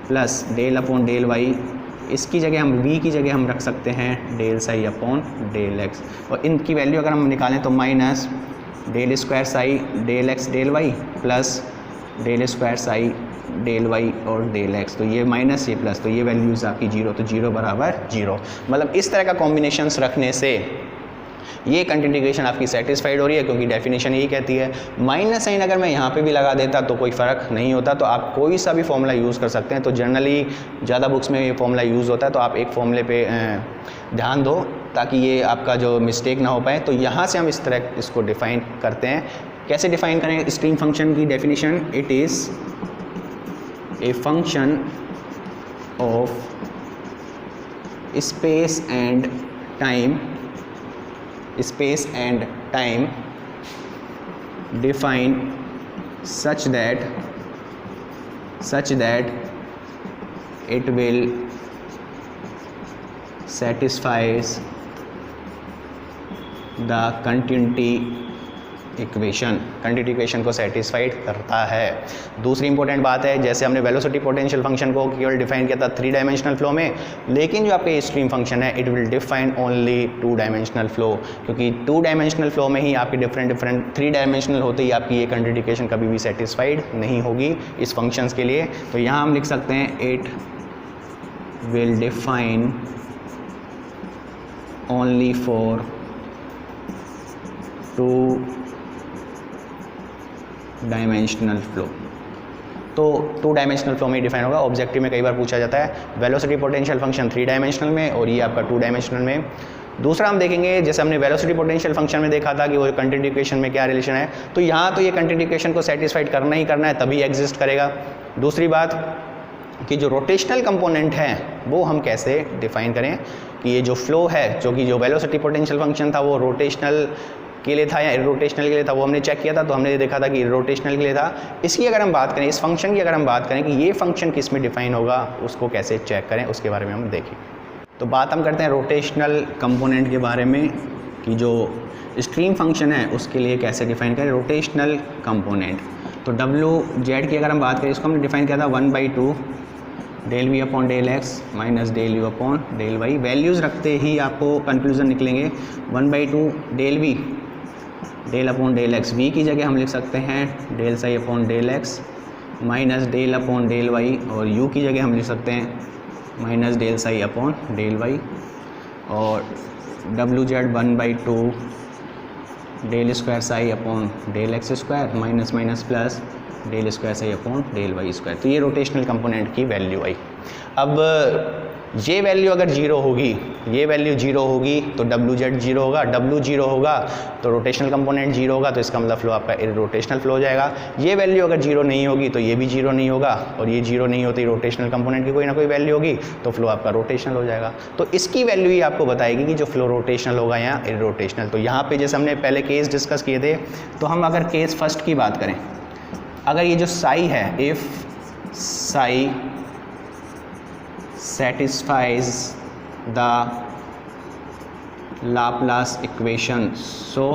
plus del upon del y, इसकी जगह हम v की जगह हम रख सकते हैं del psi upon del x, और इनकी वैल्यू अगर हम निकालें तो minus del square psi del x del y plus del square psi del y और डेल एक्स, तो ये माइनस ये प्लस, तो ये वैल्यूज़ आपकी 0, तो 0 बराबर 0। मतलब इस तरह का कॉम्बिनेशंस रखने से ये कंटिन्यूटी इक्वेशन आपकी सेटिस्फाइड हो रही है, क्योंकि डेफिनेशन यही कहती है। माइनस साइन अगर मैं यहाँ पे भी लगा देता तो कोई फ़र्क नहीं होता, तो आप कोई सा भी फॉर्मूला यूज़ कर सकते हैं। तो जनरली ज़्यादा बुक्स में ये फॉर्मूला यूज़ होता है, तो आप एक फॉर्मूले पे ध्यान दो ताकि ये आपका जो मिस्टेक ना हो पाए। तो यहाँ से हम इस तरह इसको डिफ़ाइन करते हैं। कैसे डिफ़ाइन करें स्ट्रीम फंक्शन की definition, it is a function of space and time defined such that it will satisfies the continuity equation को सेटिस्फाइड करता है। दूसरी इंपॉर्टेंट बात है, जैसे हमने वेलोसिटी पोटेंशियल फंक्शन को केवल डिफाइन किया था 3 डायमेंशनल फ्लो में, लेकिन जो आपके स्ट्रीम फंक्शन है it will define only 2 dimensional flow, क्योंकि 2 डायमेंशनल फ्लो में ही आपकी डिफरेंट 3 डायमेंशनल होते ही आपकी ये कंटिन्यूटी इक्वेशन कभी भी सेटिस्फाइड नहीं होगी इस फंक्शंस के लिए। तो यहाँ हम लिख सकते हैं it will define only for 2 dimensional flow. तो 2 डायमेंशनल फ्लो में डिफाइन होगा। ऑब्जेक्टिव में कई बार पूछा जाता है वेलोसिटी पोटेंशियल फंक्शन 3 डायमेंशनल में और ये आपका 2 डायमेंशनल में। दूसरा हम देखेंगे, जैसे हमने वेलोसिटी पोटेंशियल फंक्शन में देखा था कि वो कंटिन्यूटी इक्वेशन में क्या रिलेशन है, तो यहाँ तो ये कंटिन्यूटी इक्वेशन को सेटिस्फाइड करना ही करना है, तभी एग्जिस्ट करेगा। दूसरी बात कि जो रोटेशनल कंपोनेंट है वो हम कैसे डिफाइन करें कि ये जो फ्लो है, जो कि जो वेलोसिटी पोटेंशियल फंक्शन था वो रोटेशनल के लिए था या इर्रोटेशनल के लिए था, वो हमने चेक किया था, तो हमने देखा था कि इर्रोटेशनल के लिए था। इसकी अगर हम बात करें, इस फंक्शन की अगर हम बात करें कि ये फंक्शन किस में डिफाइन होगा, उसको कैसे चेक करें, उसके बारे में हम देखें। तो बात हम करते हैं रोटेशनल कंपोनेंट के बारे में कि जो स्ट्रीम फंक्शन है उसके लिए कैसे डिफाइन करें रोटेशनल कंपोनेंट। तो WZ की अगर हम बात करें, इसको हमने डिफाइन किया था 1/2 del v upon del x minus del u upon del y. Values रखते ही आपको कंक्लूजन निकलेंगे 1/2 del v del upon del x, वी की जगह हम लिख सकते हैं del psi upon del x minus del upon del y, और यू की जगह हम लिख सकते हैं minus del psi upon del y, और WZ 1/2 del square psi upon del x square minus minus plus del square psi upon del y square. तो ये रोटेशनल कंपोनेंट की वैल्यू आई। अब ये वैल्यू अगर जीरो होगी, ये वैल्यू जीरो होगी तो WZ जीरो होगा, W जीरो होगा तो रोटेशनल कंपोनेंट जीरो होगा, तो इसका मतलब फ्लो आपका इर्रोटेशनल फ्लो हो जाएगा। ये वैल्यू अगर जीरो नहीं होगी तो ये भी जीरो नहीं होगा, और ये जीरो नहीं होती रोटेशनल कंपोनेंट की कोई ना कोई वैल्यू होगी, तो फ्लो आपका रोटेशनल हो जाएगा। तो इसकी वैल्यू ही आपको बताएगी कि जो फ्लो रोटेशनल होगा या इर्रोटेशनल। तो यहाँ पे जैसे हमने पहले केस डिस्कस किए थे, तो हम अगर केस फर्स्ट की बात करें, अगर ये जो साई है, if psi satisfies the Laplace equation, सो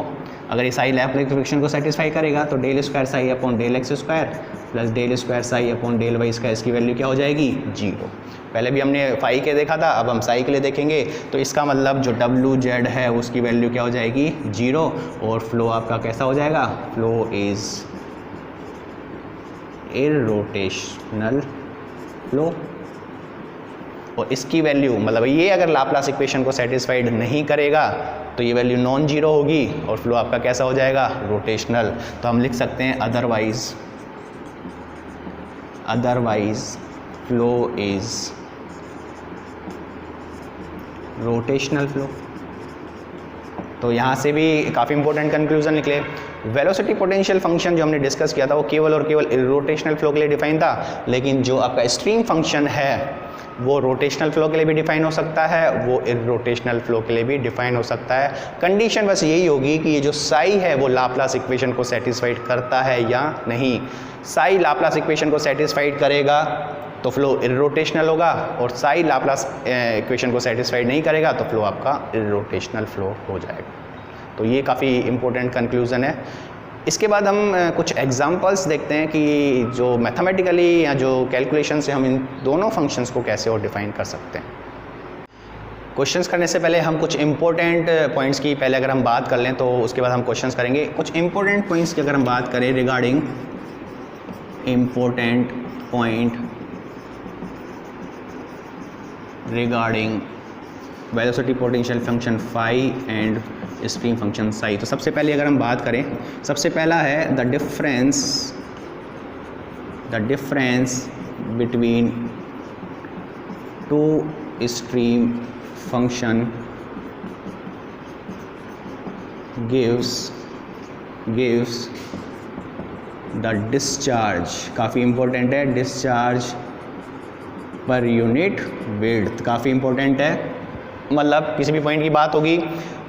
अगर ये साई लैपलास इक्वेशन को सेटिस्फाई करेगा तो del square psi upon del x square plus del square psi upon del y square, इसकी वैल्यू क्या हो जाएगी? जीरो। पहले भी हमने फाई के देखा था, अब हम साई के लिए देखेंगे। तो इसका मतलब जो WZ है उसकी वैल्यू क्या हो जाएगी? जीरो, और फ्लो आपका कैसा हो जाएगा? Flow is irrotational flow. और इसकी वैल्यू मतलब ये अगर लाप्लास इक्वेशन को सेटिस्फाइड नहीं करेगा तो ये वैल्यू नॉन जीरो होगी और फ्लो आपका कैसा हो जाएगा? रोटेशनल। तो हम लिख सकते हैं otherwise flow is rotational flow. तो यहाँ से भी काफ़ी इंपॉर्टेंट कंक्लूजन निकले। वेलोसिटी पोटेंशियल फंक्शन जो हमने डिस्कस किया था वो केवल और केवल रोटेशनल फ्लो के लिए डिफाइन था, लेकिन जो आपका स्ट्रीम फंक्शन है वो रोटेशनल फ्लो के लिए भी डिफाइन हो सकता है, वो इर्रोटेशनल फ्लो के लिए भी डिफाइन हो सकता है। कंडीशन बस यही होगी कि ये जो साई है वो लाप्लास इक्वेशन को सेटिस्फाइड करता है या नहीं। साई लाप्लास इक्वेशन को सेटिस्फाइड करेगा तो फ्लो इर्रोटेशनल होगा, और साई लाप्लास इक्वेशन को सेटिस्फाइड नहीं करेगा तो फ्लो आपका इर्रोटेशनल फ्लो हो जाएगा। तो ये काफ़ी इंपॉर्टेंट कंक्लूजन है। इसके बाद हम कुछ एग्जांपल्स देखते हैं कि जो मैथमेटिकली या जो कैलकुलेशन से हम इन दोनों फंक्शंस को कैसे और डिफाइन कर सकते हैं। क्वेश्चंस करने से पहले हम कुछ इंपॉर्टेंट पॉइंट्स की पहले अगर हम बात कर लें, तो उसके बाद हम क्वेश्चंस करेंगे। कुछ इंपॉर्टेंट पॉइंट्स की अगर हम बात करें regarding important point regarding velocity potential function phi and stream function psi. तो सबसे पहले अगर हम बात करें, सबसे पहला है the difference between two stream function gives the discharge. काफ़ी इंपॉर्टेंट है, डिस्चार्ज पर यूनिट विड्थ काफ़ी इंपॉर्टेंट है। मतलब किसी भी पॉइंट की बात होगी,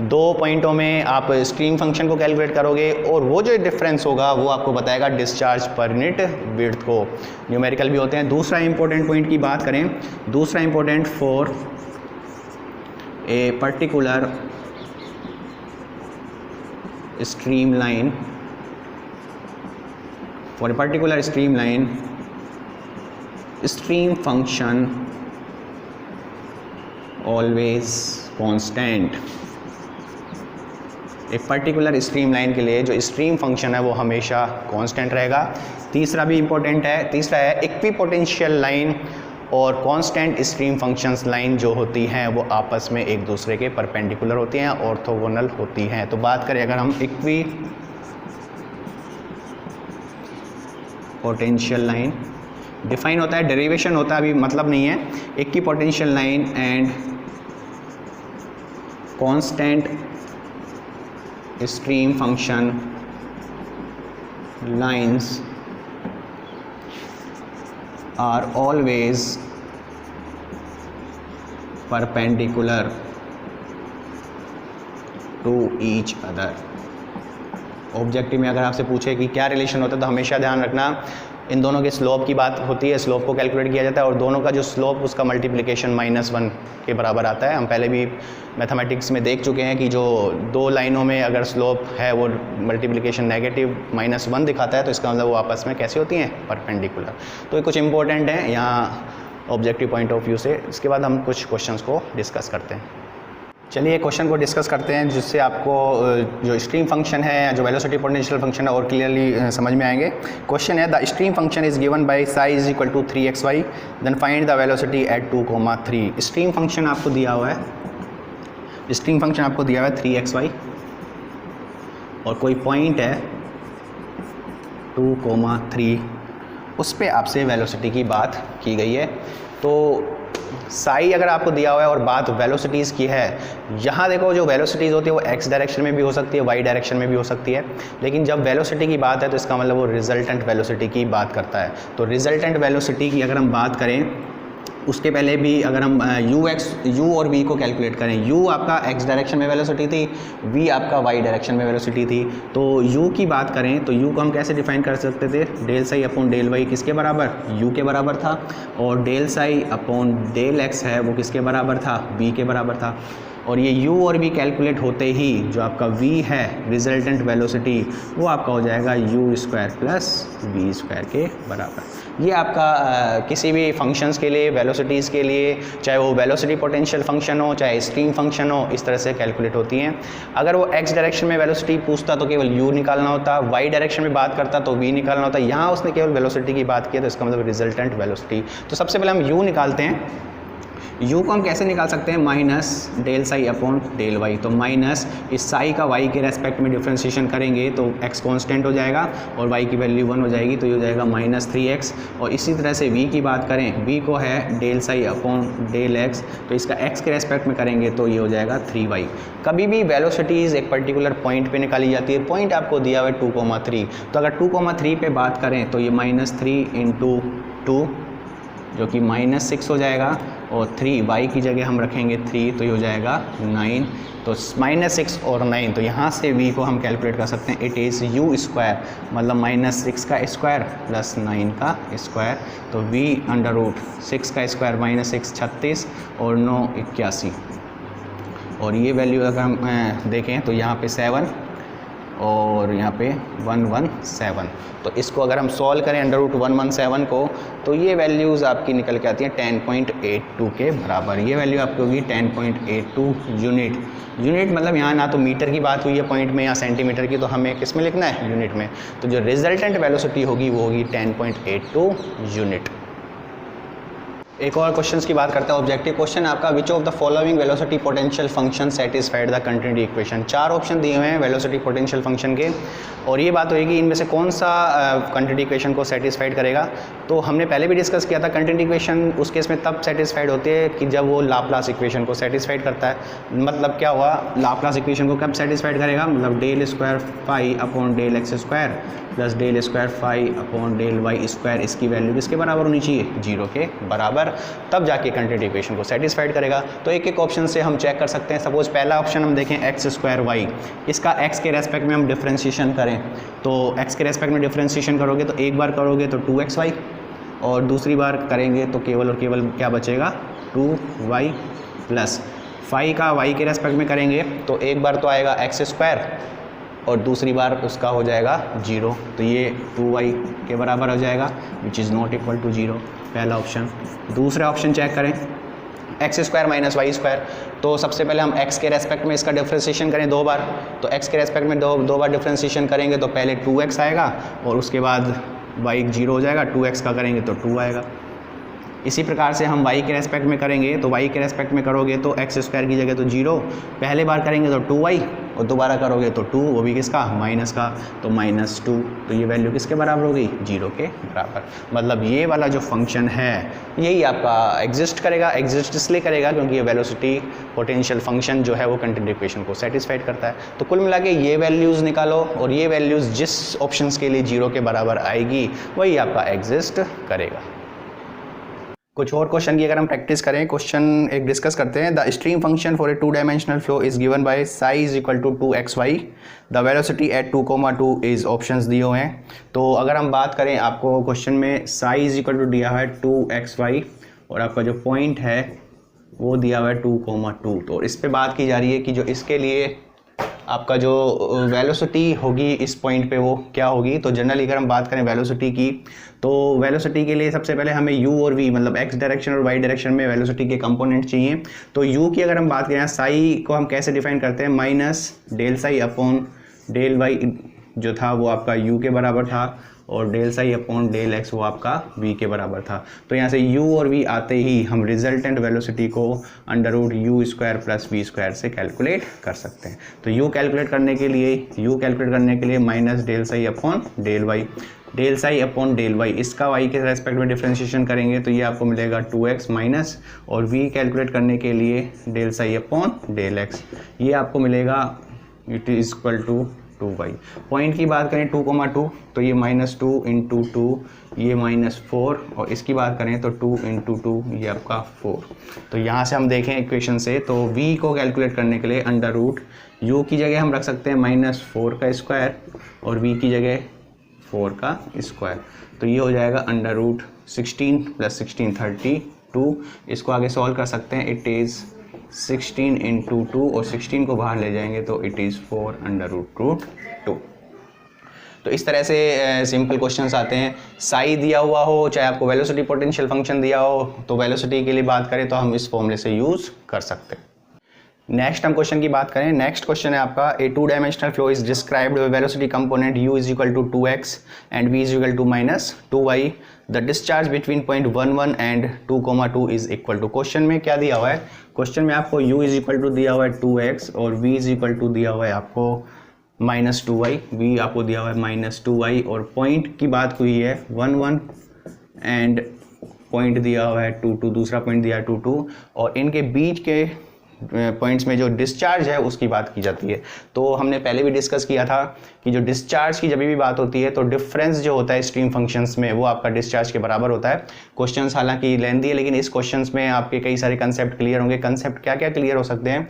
दो पॉइंटों में आप स्ट्रीम फंक्शन को कैलकुलेट करोगे और वो जो डिफरेंस होगा वो आपको बताएगा डिस्चार्ज पर यूनिट विड्थ को। न्यूमेरिकल भी होते हैं। दूसरा इंपॉर्टेंट पॉइंट की बात करें, दूसरा important for a particular streamline, for a particular streamline stream function always constant. एक पर्टिकुलर स्ट्रीम लाइन के लिए जो स्ट्रीम फंक्शन है वो हमेशा कांस्टेंट रहेगा। तीसरा भी इंपॉर्टेंट है, तीसरा है इक्विपोटेंशियल लाइन और कांस्टेंट स्ट्रीम फंक्शंस लाइन जो होती हैं वो आपस में एक दूसरे के परपेंडिकुलर होती हैं, ऑर्थोगोनल होती हैं। तो बात करें अगर हम इक्विपोटेंशियल लाइन, डिफाइन होता है, डेरिवेशन होता है, अभी मतलब नहीं है। Equipotential line and constant stream function lines are always perpendicular to each other. Objective में अगर आपसे पूछे कि क्या रिलेशन होता है तो हमेशा ध्यान रखना इन दोनों के स्लोप की बात होती है, स्लोप को कैलकुलेट किया जाता है और दोनों का जो स्लोप उसका मल्टीप्लिकेशन -1 के बराबर आता है। हम पहले भी मैथमेटिक्स में देख चुके हैं कि जो दो लाइनों में अगर स्लोप है वो मल्टीप्लिकेशन नेगेटिव -1 दिखाता है तो इसका मतलब वो आपस में कैसे होती हैं, परपेंडिकुलर। तो ये कुछ इंपॉर्टेंट हैं यहाँ ऑब्जेक्टिव पॉइंट ऑफ व्यू से। इसके बाद हम कुछ क्वेश्चंस को डिस्कस करते हैं। चलिए क्वेश्चन को डिस्कस करते हैं जिससे आपको जो स्ट्रीम फंक्शन है या जो वेलोसिटी पोटेंशियल फंक्शन है और क्लियरली समझ में आएंगे। क्वेश्चन है the stream function is given by psi is equal to 3xy then find the velocity at 2,3। Stream function आपको दिया हुआ है, स्ट्रीम फंक्शन आपको दिया हुआ है 3xy और कोई पॉइंट है 2,3, उस पर आपसे वेलोसिटी की बात की गई है। तो साई अगर आपको दिया हुआ है और बात वेलोसिटीज़ की है, यहाँ देखो जो वेलोसिटीज़ होती है वो एक्स डायरेक्शन में भी हो सकती है, वाई डायरेक्शन में भी हो सकती है, लेकिन जब वेलोसिटी की बात है तो इसका मतलब वो रिजल्टेंट वेलोसिटी की बात करता है। तो रिजल्टेंट वेलोसिटी की अगर हम बात करें उसके पहले भी अगर हम u और v को कैलकुलेट करें, u आपका x डायरेक्शन में वेलोसिटी थी, v आपका y डायरेक्शन में वेलोसिटी थी। तो u की बात करें तो u को हम कैसे डिफाइन कर सकते थे, del psi upon del y किसके बराबर, u के बराबर था, और del psi upon del x है वो किसके बराबर था, v के बराबर था। और ये u और v कैलकुलेट होते ही जो आपका v है रिजल्टेंट वेलोसिटी वो आपका हो जाएगा u² प्लस v² के बराबर। ये आपका किसी भी फंक्शंस के लिए, वेलोसिटीज़ के लिए, चाहे वो वेलोसिटी पोटेंशियल फंक्शन हो चाहे स्ट्रीम फंक्शन हो, इस तरह से कैलकुलेट होती हैं। अगर वो x डायरेक्शन में वेलोसिटी पूछता तो केवल u निकालना होता, y डायरेक्शन में बात करता तो v निकालना होता। यहाँ उसने केवल वेलोसिटी की बात की है तो इसका मतलब रिजल्टेंट वेलोसिटी। तो सबसे पहले हम u निकालते हैं। u को हम कैसे निकाल सकते हैं, minus del psi upon del y. तो माइनस इस साई का y के रेस्पेक्ट में डिफ्रेंशिएशन करेंगे तो x कांस्टेंट हो जाएगा और y की वैल्यू 1 हो जाएगी तो ये हो जाएगा -3x। और इसी तरह से v की बात करें, v को है del psi upon del x, तो इसका x के रेस्पेक्ट में करेंगे तो ये हो जाएगा 3y। कभी भी वेलोसिटीज़ एक पर्टिकुलर पॉइंट पे निकाली जाती है, पॉइंट आपको दिया हुआ है 2,3, तो अगर 2,3 पे बात करें तो ये -3 × 2 जो कि -6 हो जाएगा, और 3 y की जगह हम रखेंगे 3 तो ये हो जाएगा 9। तो -6 और 9, तो यहाँ से v को हम कैलकुलेट कर सकते हैं, इट इज़ u², मतलब -6 का स्क्वायर प्लस 9 का स्क्वायर। तो v√6 का स्क्वायर -6 36 और 9 81। और ये वैल्यू अगर हम देखें तो यहाँ पे 7 और यहाँ पे 117। तो इसको अगर हम सॉल्व करें √117 को तो ये वैल्यूज़ आपकी निकल के आती हैं 10.82 के बराबर। ये वैल्यू आपकी होगी 10.82 यूनिट मतलब यहाँ ना तो मीटर की बात हुई है पॉइंट में या सेंटीमीटर की, तो हमें किस में लिखना है, यूनिट में। तो जो रिजल्टेंट वेलोसिटी होगी वो होगी 10.82 यूनिट। एक और क्वेश्चंस की बात करते हैं। ऑब्जेक्टिव क्वेश्चन आपका, which of the following velocity potential function satisfied the continuity equation. 4 option दिए हुए हैं वेलोसिटी पोटेंशियल फंक्शन के, और ये बात होगी इनमें से कौन सा कंटिन्यूटी इक्वेशन को सेटिस्फाइड करेगा। तो हमने पहले भी डिस्कस किया था, कंटिन्यूटी इक्वेशन उस केस में तब सेटिस्फाइड होती है कि जब वो लाप्लास इक्वेशन को सेटिस्फाइड करता है। मतलब क्या हुआ, लाप्लास इक्वेशन को कब सेटिस्फाइड करेगा, मतलब del square phi upon del x square plus del square phi upon del y square, इसकी वैल्यू किसके बराबर होनी चाहिए, 0 के बराबर, तब जाके कंटिन्यूटी इक्वेशन को सेटिस्फाइड करेगा। तो एक एक ऑप्शन से हम चेक कर सकते हैं। सपोज पहला ऑप्शन हम देखें x²y, इसका x के रेस्पेक्ट में हम डिफ्रेंशिएशन करें तो x के रेस्पेक्ट में डिफ्रेंशिएशन करोगे तो एक बार करोगे तो 2xy, और दूसरी बार करेंगे तो केवल और केवल क्या बचेगा, 2y प्लस फाई का y के रेस्पेक्ट में करेंगे तो एक बार तो आएगा x² और दूसरी बार उसका हो जाएगा 0, तो ये 2y के बराबर हो जाएगा which is not equal to 0, पहला ऑप्शन। दूसरा ऑप्शन चेक करें, x² माइनस y², तो सबसे पहले हम x के रेस्पेक्ट में इसका डिफ्रेंशिएशन करें 2 बार, तो x के रेस्पेक्ट में दो बार डिफ्रेंशिएशन करेंगे तो पहले 2x आएगा और उसके बाद y 0 हो जाएगा, 2x का करेंगे तो 2 आएगा। इसी प्रकार से हम y के रेस्पेक्ट में करेंगे तो y के रेस्पेक्ट में करोगे तो x² की जगह तो 0, पहले बार करेंगे तो 2y और दोबारा करोगे तो 2, वो भी किसका, माइनस का, तो -2, तो ये वैल्यू किसके बराबर हो गई, 0 के बराबर। मतलब ये वाला जो फंक्शन है यही आपका एग्जिस्ट करेगा। एग्जिस्ट इसलिए करेगा क्योंकि ये वेलोसिटी पोटेंशियल फंक्शन जो है वो कंटिन्यूटी इक्वेशन को सेटिस्फाइड करता है। तो कुल मिला के ये वैल्यूज़ निकालो और ये वैल्यूज़ जिस ऑप्शंस के लिए 0 के बराबर आएगी वही आपका एग्जिस्ट करेगा। कुछ और क्वेश्चन की अगर हम प्रैक्टिस करें, क्वेश्चन एक डिस्कस करते हैं। The stream function for a 2 dimensional flow is given by psi is equal to 2xy, the velocity at 2,2 is options दिए हुए हैं। तो अगर हम बात करें, आपको क्वेश्चन में साई इज इक्वल टू दिया हुआ है 2xy और आपका जो पॉइंट है वो दिया हुआ है 2,2। तो इस पे बात की जा रही है कि जो इसके लिए आपका जो वेलोसिटी होगी इस पॉइंट पे वो क्या होगी। तो जनरली अगर हम बात करें वेलोसिटी की, तो वेलोसिटी के लिए सबसे पहले हमें u और v मतलब x डायरेक्शन और y डायरेक्शन में वेलोसिटी के कंपोनेंट चाहिए। तो u की अगर हम बात करें, साई को हम कैसे डिफाइन करते हैं, minus del psi upon del y जो था वो आपका u के बराबर था और del psi upon del x वो आपका v के बराबर था। तो यहाँ से u और v आते ही हम रिजल्टेंट वेलोसिटी को under root u square plus v square से कैलकुलेट कर सकते हैं। तो u कैलकुलेट करने के लिए minus del psi upon del y, del psi upon del y, इसका y के रेस्पेक्ट में डिफ्रेंशिएशन करेंगे तो ये आपको मिलेगा 2x माइनस, और v कैलकुलेट करने के लिए del psi upon del x, ये आपको मिलेगा it is equal to 2y। Point की बात करें 2,2 तो ये -2 इंटू 2 ये -4, और इसकी बात करें तो 2 इंटू 2 ये आपका 4। तो यहाँ से हम देखें इक्वेशन से, तो v को कैलकुलेट करने के लिए अंडर रूट u की जगह हम रख सकते हैं -4 का स्क्वायर और v की जगह 4 का स्क्वायर। तो ये हो जाएगा अंडर रूट 16 + 16 32। इसको आगे सॉल्व कर सकते हैं, इट इज़ 16 इंटू 2 और 16 को बाहर ले जाएंगे तो इट इज़ 4 अंडर रूट 2। तो इस तरह से सिंपल क्वेश्चंस आते हैं। साई दिया हुआ हो, चाहे आपको वेलोसिटी पोटेंशियल फंक्शन दिया हो, तो वेलोसिटी के लिए बात करें तो हम इस फॉर्मूले से यूज़ कर सकते हैं। नेक्स्ट हम क्वेश्चन की बात करें, नेक्स्ट क्वेश्चन है आपका, a 2 dimensional flow is described with velocity component u is equal to 2x and v is equal to -2y, the discharge between point 1,1 and 2,2 is equal to. Question में क्या दिया हुआ है, क्वेश्चन में आपको u is equal to दिया हुआ है 2x और v इज इक्वल टू दिया हुआ है आपको -2y, v आपको दिया हुआ है -2y, और पॉइंट की बात हुई है 1,1 एंड पॉइंट दिया हुआ है 2,2, दूसरा पॉइंट दिया है 2,2, और इनके बीच के पॉइंट्स में जो डिस्चार्ज है उसकी बात की जाती है। तो हमने पहले भी डिस्कस किया था कि जो डिस्चार्ज की जब भी बात होती है तो डिफरेंस जो होता है स्ट्रीम फंक्शंस में वो आपका डिस्चार्ज के बराबर होता है। क्वेश्चंस हालांकि लेंथी है, लेकिन इस क्वेश्चंस में आपके कई सारे कंसेप्ट क्लियर होंगे। कंसेप्ट क्या क्या क्लियर हो सकते हैं,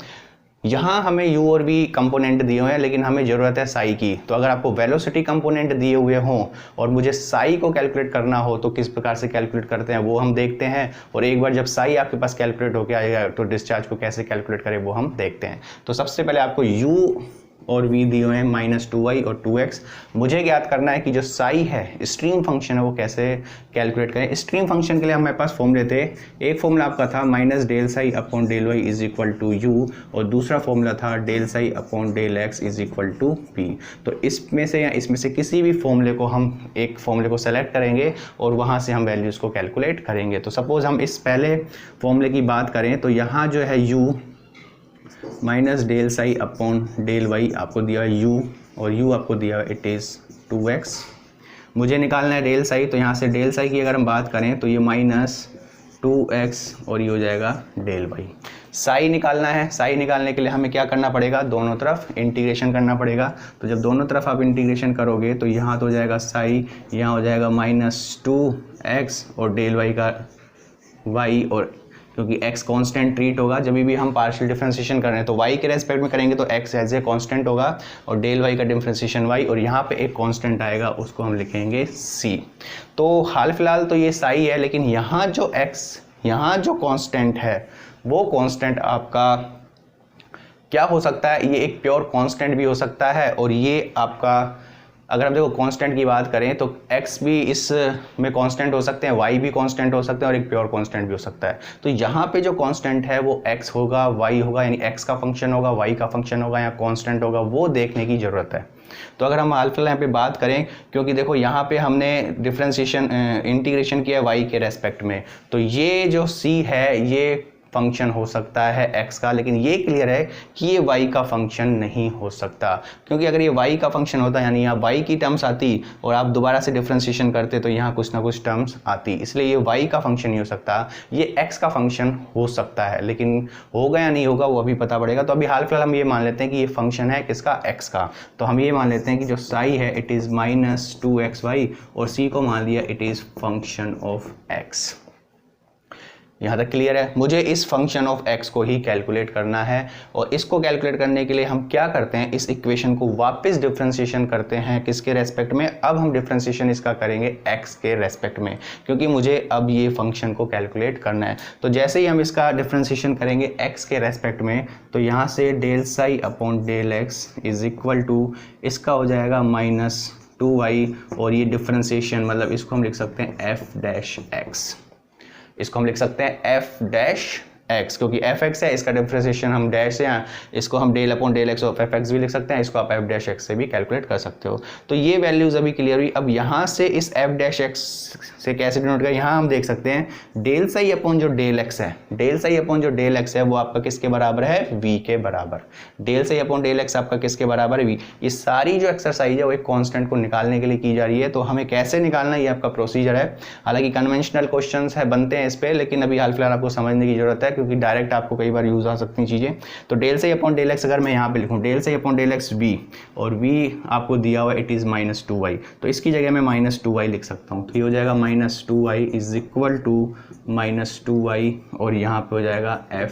यहाँ हमें u और v कंपोनेंट दिए हुए हैं लेकिन हमें ज़रूरत है साई की। तो अगर आपको वेलोसिटी कंपोनेंट दिए हुए हों और मुझे साई को कैलकुलेट करना हो तो किस प्रकार से कैलकुलेट करते हैं वो हम देखते हैं, और एक बार जब साई आपके पास कैलकुलेट होकर आएगा तो डिस्चार्ज को कैसे कैलकुलेट करें वो हम देखते हैं। तो सबसे पहले आपको u और v दिए हुए हैं -2y और 2x। मुझे ज्ञात करना है कि जो साई है स्ट्रीम फंक्शन है वो कैसे कैलकुलेट करें। स्ट्रीम फंक्शन के लिए हमारे पास फॉर्मूले थे, एक फॉर्मूला आपका था minus del psi upon del y is equal to u, और दूसरा फॉर्मूला था del psi upon del x is equal to p. तो इसमें से या इसमें से किसी भी फॉर्मूले को हम एक फॉर्मूले को सेलेक्ट करेंगे और वहाँ से हम वैल्यूज़ को कैलकुलेट करेंगे। तो सपोज़ हम इस पहले फॉर्मूले की बात करें तो यहाँ जो है u minus del psi upon del y आपको दिया है u, और u आपको दिया है इट इज़ 2x। मुझे निकालना है डेल साई, तो यहाँ से डेल साई की अगर हम बात करें तो ये -2x और ये हो जाएगा डेल वाई। साई निकालना है, साई निकालने के लिए हमें क्या करना पड़ेगा, दोनों तरफ इंटीग्रेशन करना पड़ेगा। तो जब दोनों तरफ आप इंटीग्रेशन करोगे तो यहाँ तो हो जाएगा साई, यहाँ हो जाएगा -2x और डेल वाई का y, और क्योंकि x कांस्टेंट ट्रीट होगा जब भी हम पार्शियल डिफरेंशिएशन कर रहे हैं तो y के रेस्पेक्ट में करेंगे तो x एज ए कांस्टेंट होगा और डेल y का डिफरेंशिएशन y, और यहाँ पे एक कांस्टेंट आएगा उसको हम लिखेंगे c। तो हाल फिलहाल तो ये साई है, लेकिन यहाँ जो x यहाँ जो कांस्टेंट है वो कांस्टेंट आपका क्या हो सकता है, ये एक प्योर कांस्टेंट भी हो सकता है, और ये आपका अगर हम देखो कांस्टेंट की बात करें तो x भी इस में कांस्टेंट हो सकते हैं, y भी कांस्टेंट हो सकते हैं और एक प्योर कांस्टेंट भी हो सकता है। तो यहाँ पे जो कांस्टेंट है वो x होगा, y होगा, यानी x का फंक्शन होगा, y का फंक्शन होगा या कांस्टेंट होगा, वो देखने की ज़रूरत है। तो अगर हम हाल फिलहाल यहाँ पे बात करें, क्योंकि देखो यहाँ पे हमने डिफरेंशिएशन इंटीग्रेशन किया y के रेस्पेक्ट में, तो ये जो c है ये फंक्शन हो सकता है x का, लेकिन ये क्लियर है कि ये y का फंक्शन नहीं हो सकता, क्योंकि अगर ये y का फंक्शन होता यानी यहाँ y की टर्म्स आती और आप दोबारा से डिफरेंशिएशन करते तो यहाँ कुछ ना कुछ टर्म्स आती, इसलिए ये y का फंक्शन नहीं हो सकता, ये x का फंक्शन हो सकता है, लेकिन होगा या नहीं होगा वो अभी पता पड़ेगा। तो अभी हाल फिलहाल हम ये मान लेते हैं कि ये फंक्शन है किसका, x का। तो हम ये मान लेते हैं कि जो साई है इट इज़ -2xy और c को मान लिया it is function of x। यहाँ तक क्लियर है। मुझे इस फंक्शन ऑफ x को ही कैलकुलेट करना है और इसको कैलकुलेट करने के लिए हम क्या करते हैं, इस इक्वेशन को वापस डिफरेंशिएशन करते हैं किसके रेस्पेक्ट में, अब हम डिफरेंशिएशन इसका करेंगे x के रेस्पेक्ट में, क्योंकि मुझे अब ये फंक्शन को कैलकुलेट करना है। तो जैसे ही हम इसका डिफरेंशिएशन करेंगे x के रेस्पेक्ट में, तो यहाँ से del psi upon del x is equal to इसका हो जाएगा -2y और ये डिफरेंशिएशन मतलब इसको हम लिख सकते हैं f डैश x, इसको हम लिख सकते हैं f डैश x, क्योंकि fx है, इसका डिफरेंशिएशन हम डैश से, इसको हम del upon del x of fx भी लिख सकते हैं, इसको आप f डैश x से भी कैलकुलेट कर सकते हो। तो ये वैल्यूज अभी क्लियर हुई। अब यहाँ से इस f डैश x से कैसे डिनोट करें, यहाँ हम देख सकते हैं डेल साई अपॉन जो डेल x है, डेल साई अपॉन जो डेल x है वो आपका किसके बराबर है, v के बराबर। Del psi upon del x आपका किसके बराबर है, v। ये सारी जो एक्सरसाइज है वो एक कांस्टेंट को निकालने के लिए की जा रही है, तो हमें कैसे निकालना ये आपका प्रोसीजर है। हालांकि कन्वेंशनल क्वेश्चन है बनते हैं इस पर, लेकिन अभी हाल फिलहाल आपको समझने की जरूरत है क्योंकि डायरेक्ट आपको कई बार यूज आ सकती हैं चीज़ें। तो del psi upon del x अगर मैं यहाँ पे लिखूँ del psi upon del x v और v आपको दिया हुआ इट इज़ -2y, तो इसकी जगह मैं -2y लिख सकता हूँ। तो ये हो जाएगा -2y is equal to -2y और यहाँ पे हो जाएगा f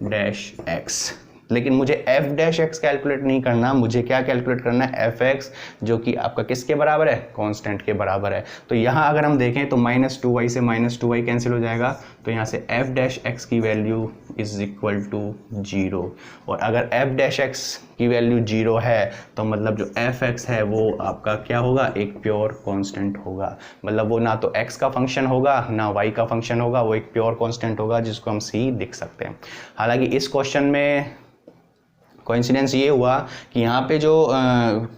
डैश x। लेकिन मुझे f डैश x कैलकुलेट नहीं करना, मुझे क्या कैलकुलेट करना है, fx, जो कि आपका किसके बराबर है, कांस्टेंट के बराबर है। तो यहाँ अगर हम देखें तो -2y से -2y कैंसिल हो जाएगा, तो यहाँ से f डैश x की वैल्यू इज इक्वल टू 0, और अगर f डैश x की वैल्यू 0 है तो मतलब जो fx है वो आपका क्या होगा, एक प्योर कांस्टेंट होगा। मतलब वो ना तो x का फंक्शन होगा ना y का फंक्शन होगा, वो एक प्योर कांस्टेंट होगा जिसको हम c लिख सकते हैं। हालांकि इस क्वेश्चन में कोइंसिडेंस ये हुआ कि यहाँ पे जो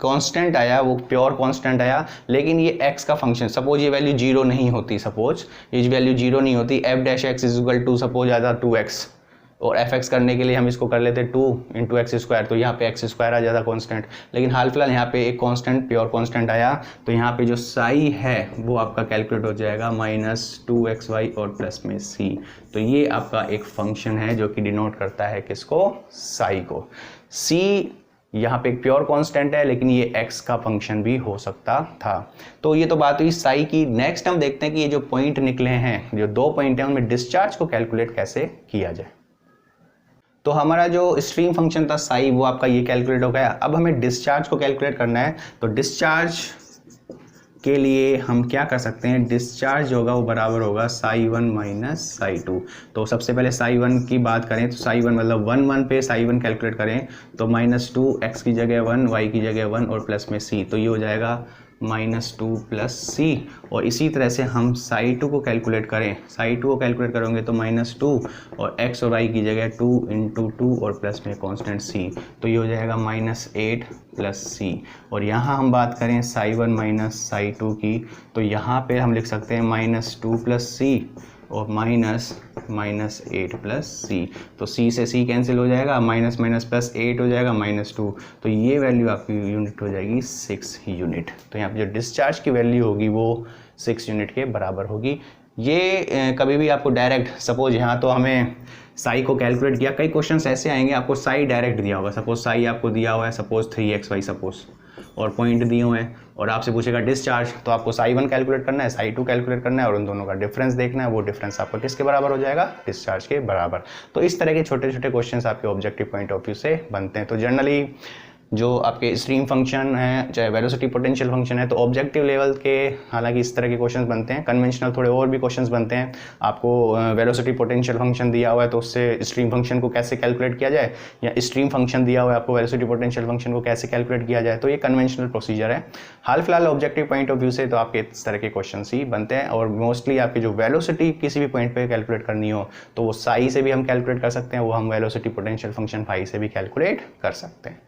कांस्टेंट आया वो प्योर कांस्टेंट आया, लेकिन ये x का फंक्शन, सपोज ये वैल्यू 0 नहीं होती, सपोज ये वैल्यू 0 नहीं होती, f dash x is equal to suppose आता 2x, और fx करने के लिए हम इसको कर लेते 2 इंटू एक्स स्क्वायर, तो यहाँ पे x स्क्वायर आ जाता कांस्टेंट। लेकिन हाल फिलहाल यहाँ पे एक कांस्टेंट प्योर कांस्टेंट आया, तो यहाँ पे जो साई है वो आपका कैलकुलेट हो जाएगा -2xy और प्लस में c। तो ये आपका एक फंक्शन है जो कि डिनोट करता है किसको, साई को। c यहाँ पे एक प्योर कांस्टेंट है, लेकिन ये x का फंक्शन भी हो सकता था। तो ये तो बात हुई साई की। नेक्स्ट हम देखते हैं कि ये जो पॉइंट निकले हैं, जो 2 पॉइंट हैं, उनमें डिस्चार्ज को कैलकुलेट कैसे किया जाए। तो हमारा जो स्ट्रीम फंक्शन था साई वो आपका ये कैलकुलेट हो गया। अब हमें डिस्चार्ज को कैलकुलेट करना है, तो डिस्चार्ज के लिए हम क्या कर सकते हैं, डिस्चार्ज होगा वो बराबर होगा साई1 माइनस साई2। तो सबसे पहले साई1 की बात करें तो साई1 मतलब 1 पे साई1 कैलकुलेट करें तो -2 x की जगह 1 y की जगह 1 और प्लस में c, तो ये हो जाएगा -2 प्लस c। और इसी तरह से हम साई2 को कैलकुलेट करें, साई2 को कैलकुलेट करोगे तो -2 और x और y की जगह 2 इंटू 2 और प्लस में कांस्टेंट c, तो ये हो जाएगा -8 प्लस c। और यहाँ हम बात करें साई1 माइनस साई2 की, तो यहाँ पे हम लिख सकते हैं -2 प्लस c और -8 प्लस c। तो c से c कैंसिल हो जाएगा, माइनस प्लस 8 हो जाएगा -2, तो ये वैल्यू आपकी यूनिट हो जाएगी 6 यूनिट। तो यहाँ पे जो डिस्चार्ज की वैल्यू होगी वो 6 यूनिट के बराबर होगी। ये कभी भी आपको डायरेक्ट, सपोज यहाँ तो हमें साई को कैलकुलेट किया, कई क्वेश्चंस ऐसे आएंगे आपको साई डायरेक्ट दिया होगा, सपोज साई आपको दिया हुआ है सपोज 3xy सपोज, और पॉइंट दिए हुए हैं और आपसे पूछेगा डिस्चार्ज, तो आपको साई1 कैलकुलेट करना है, साई2 कैलकुलेट करना है और उन दोनों का डिफरेंस देखना है। वो डिफरेंस आपका किसके बराबर हो जाएगा, डिस्चार्ज के बराबर। तो इस तरह के छोटे छोटे क्वेश्चंस आपके ऑब्जेक्टिव पॉइंट ऑफ व्यू से बनते हैं। तो जनरली जो आपके स्ट्रीम फंक्शन है, चाहे वेलोसिटी पोटेंशियल फंक्शन है, तो ऑब्जेक्टिव लेवल के हालांकि इस तरह के क्वेश्चंस बनते हैं। कन्वेंशनल थोड़े और भी क्वेश्चंस बनते हैं। आपको वेलोसिटी पोटेंशियल फंक्शन दिया हुआ है तो उससे स्ट्रीम फंक्शन को कैसे कैलकुलेट किया जाए, या स्ट्रीम फंक्शन दिया हुआ है आपको वेलोसिटी पोटेंशियल फंक्शन को कैसे कैलकुलेट किया जाए, तो ये कन्वेंशनल प्रोसीजर है। हाल फिलहाल ऑब्जेक्टिव पॉइंट ऑफ व्यू से तो आपके इस तरह के क्वेश्चन ही बनते हैं, और मोस्टली आपकी जो वेलोसिटी किसी भी पॉइंट पर कैलकुलेट करनी हो तो वो साई से भी हम कैलकुलेट कर सकते हैं, वो हम वेलोसिटी पोटेंशियल फंक्शन फाई से भी कैलकुलेट कर सकते हैं।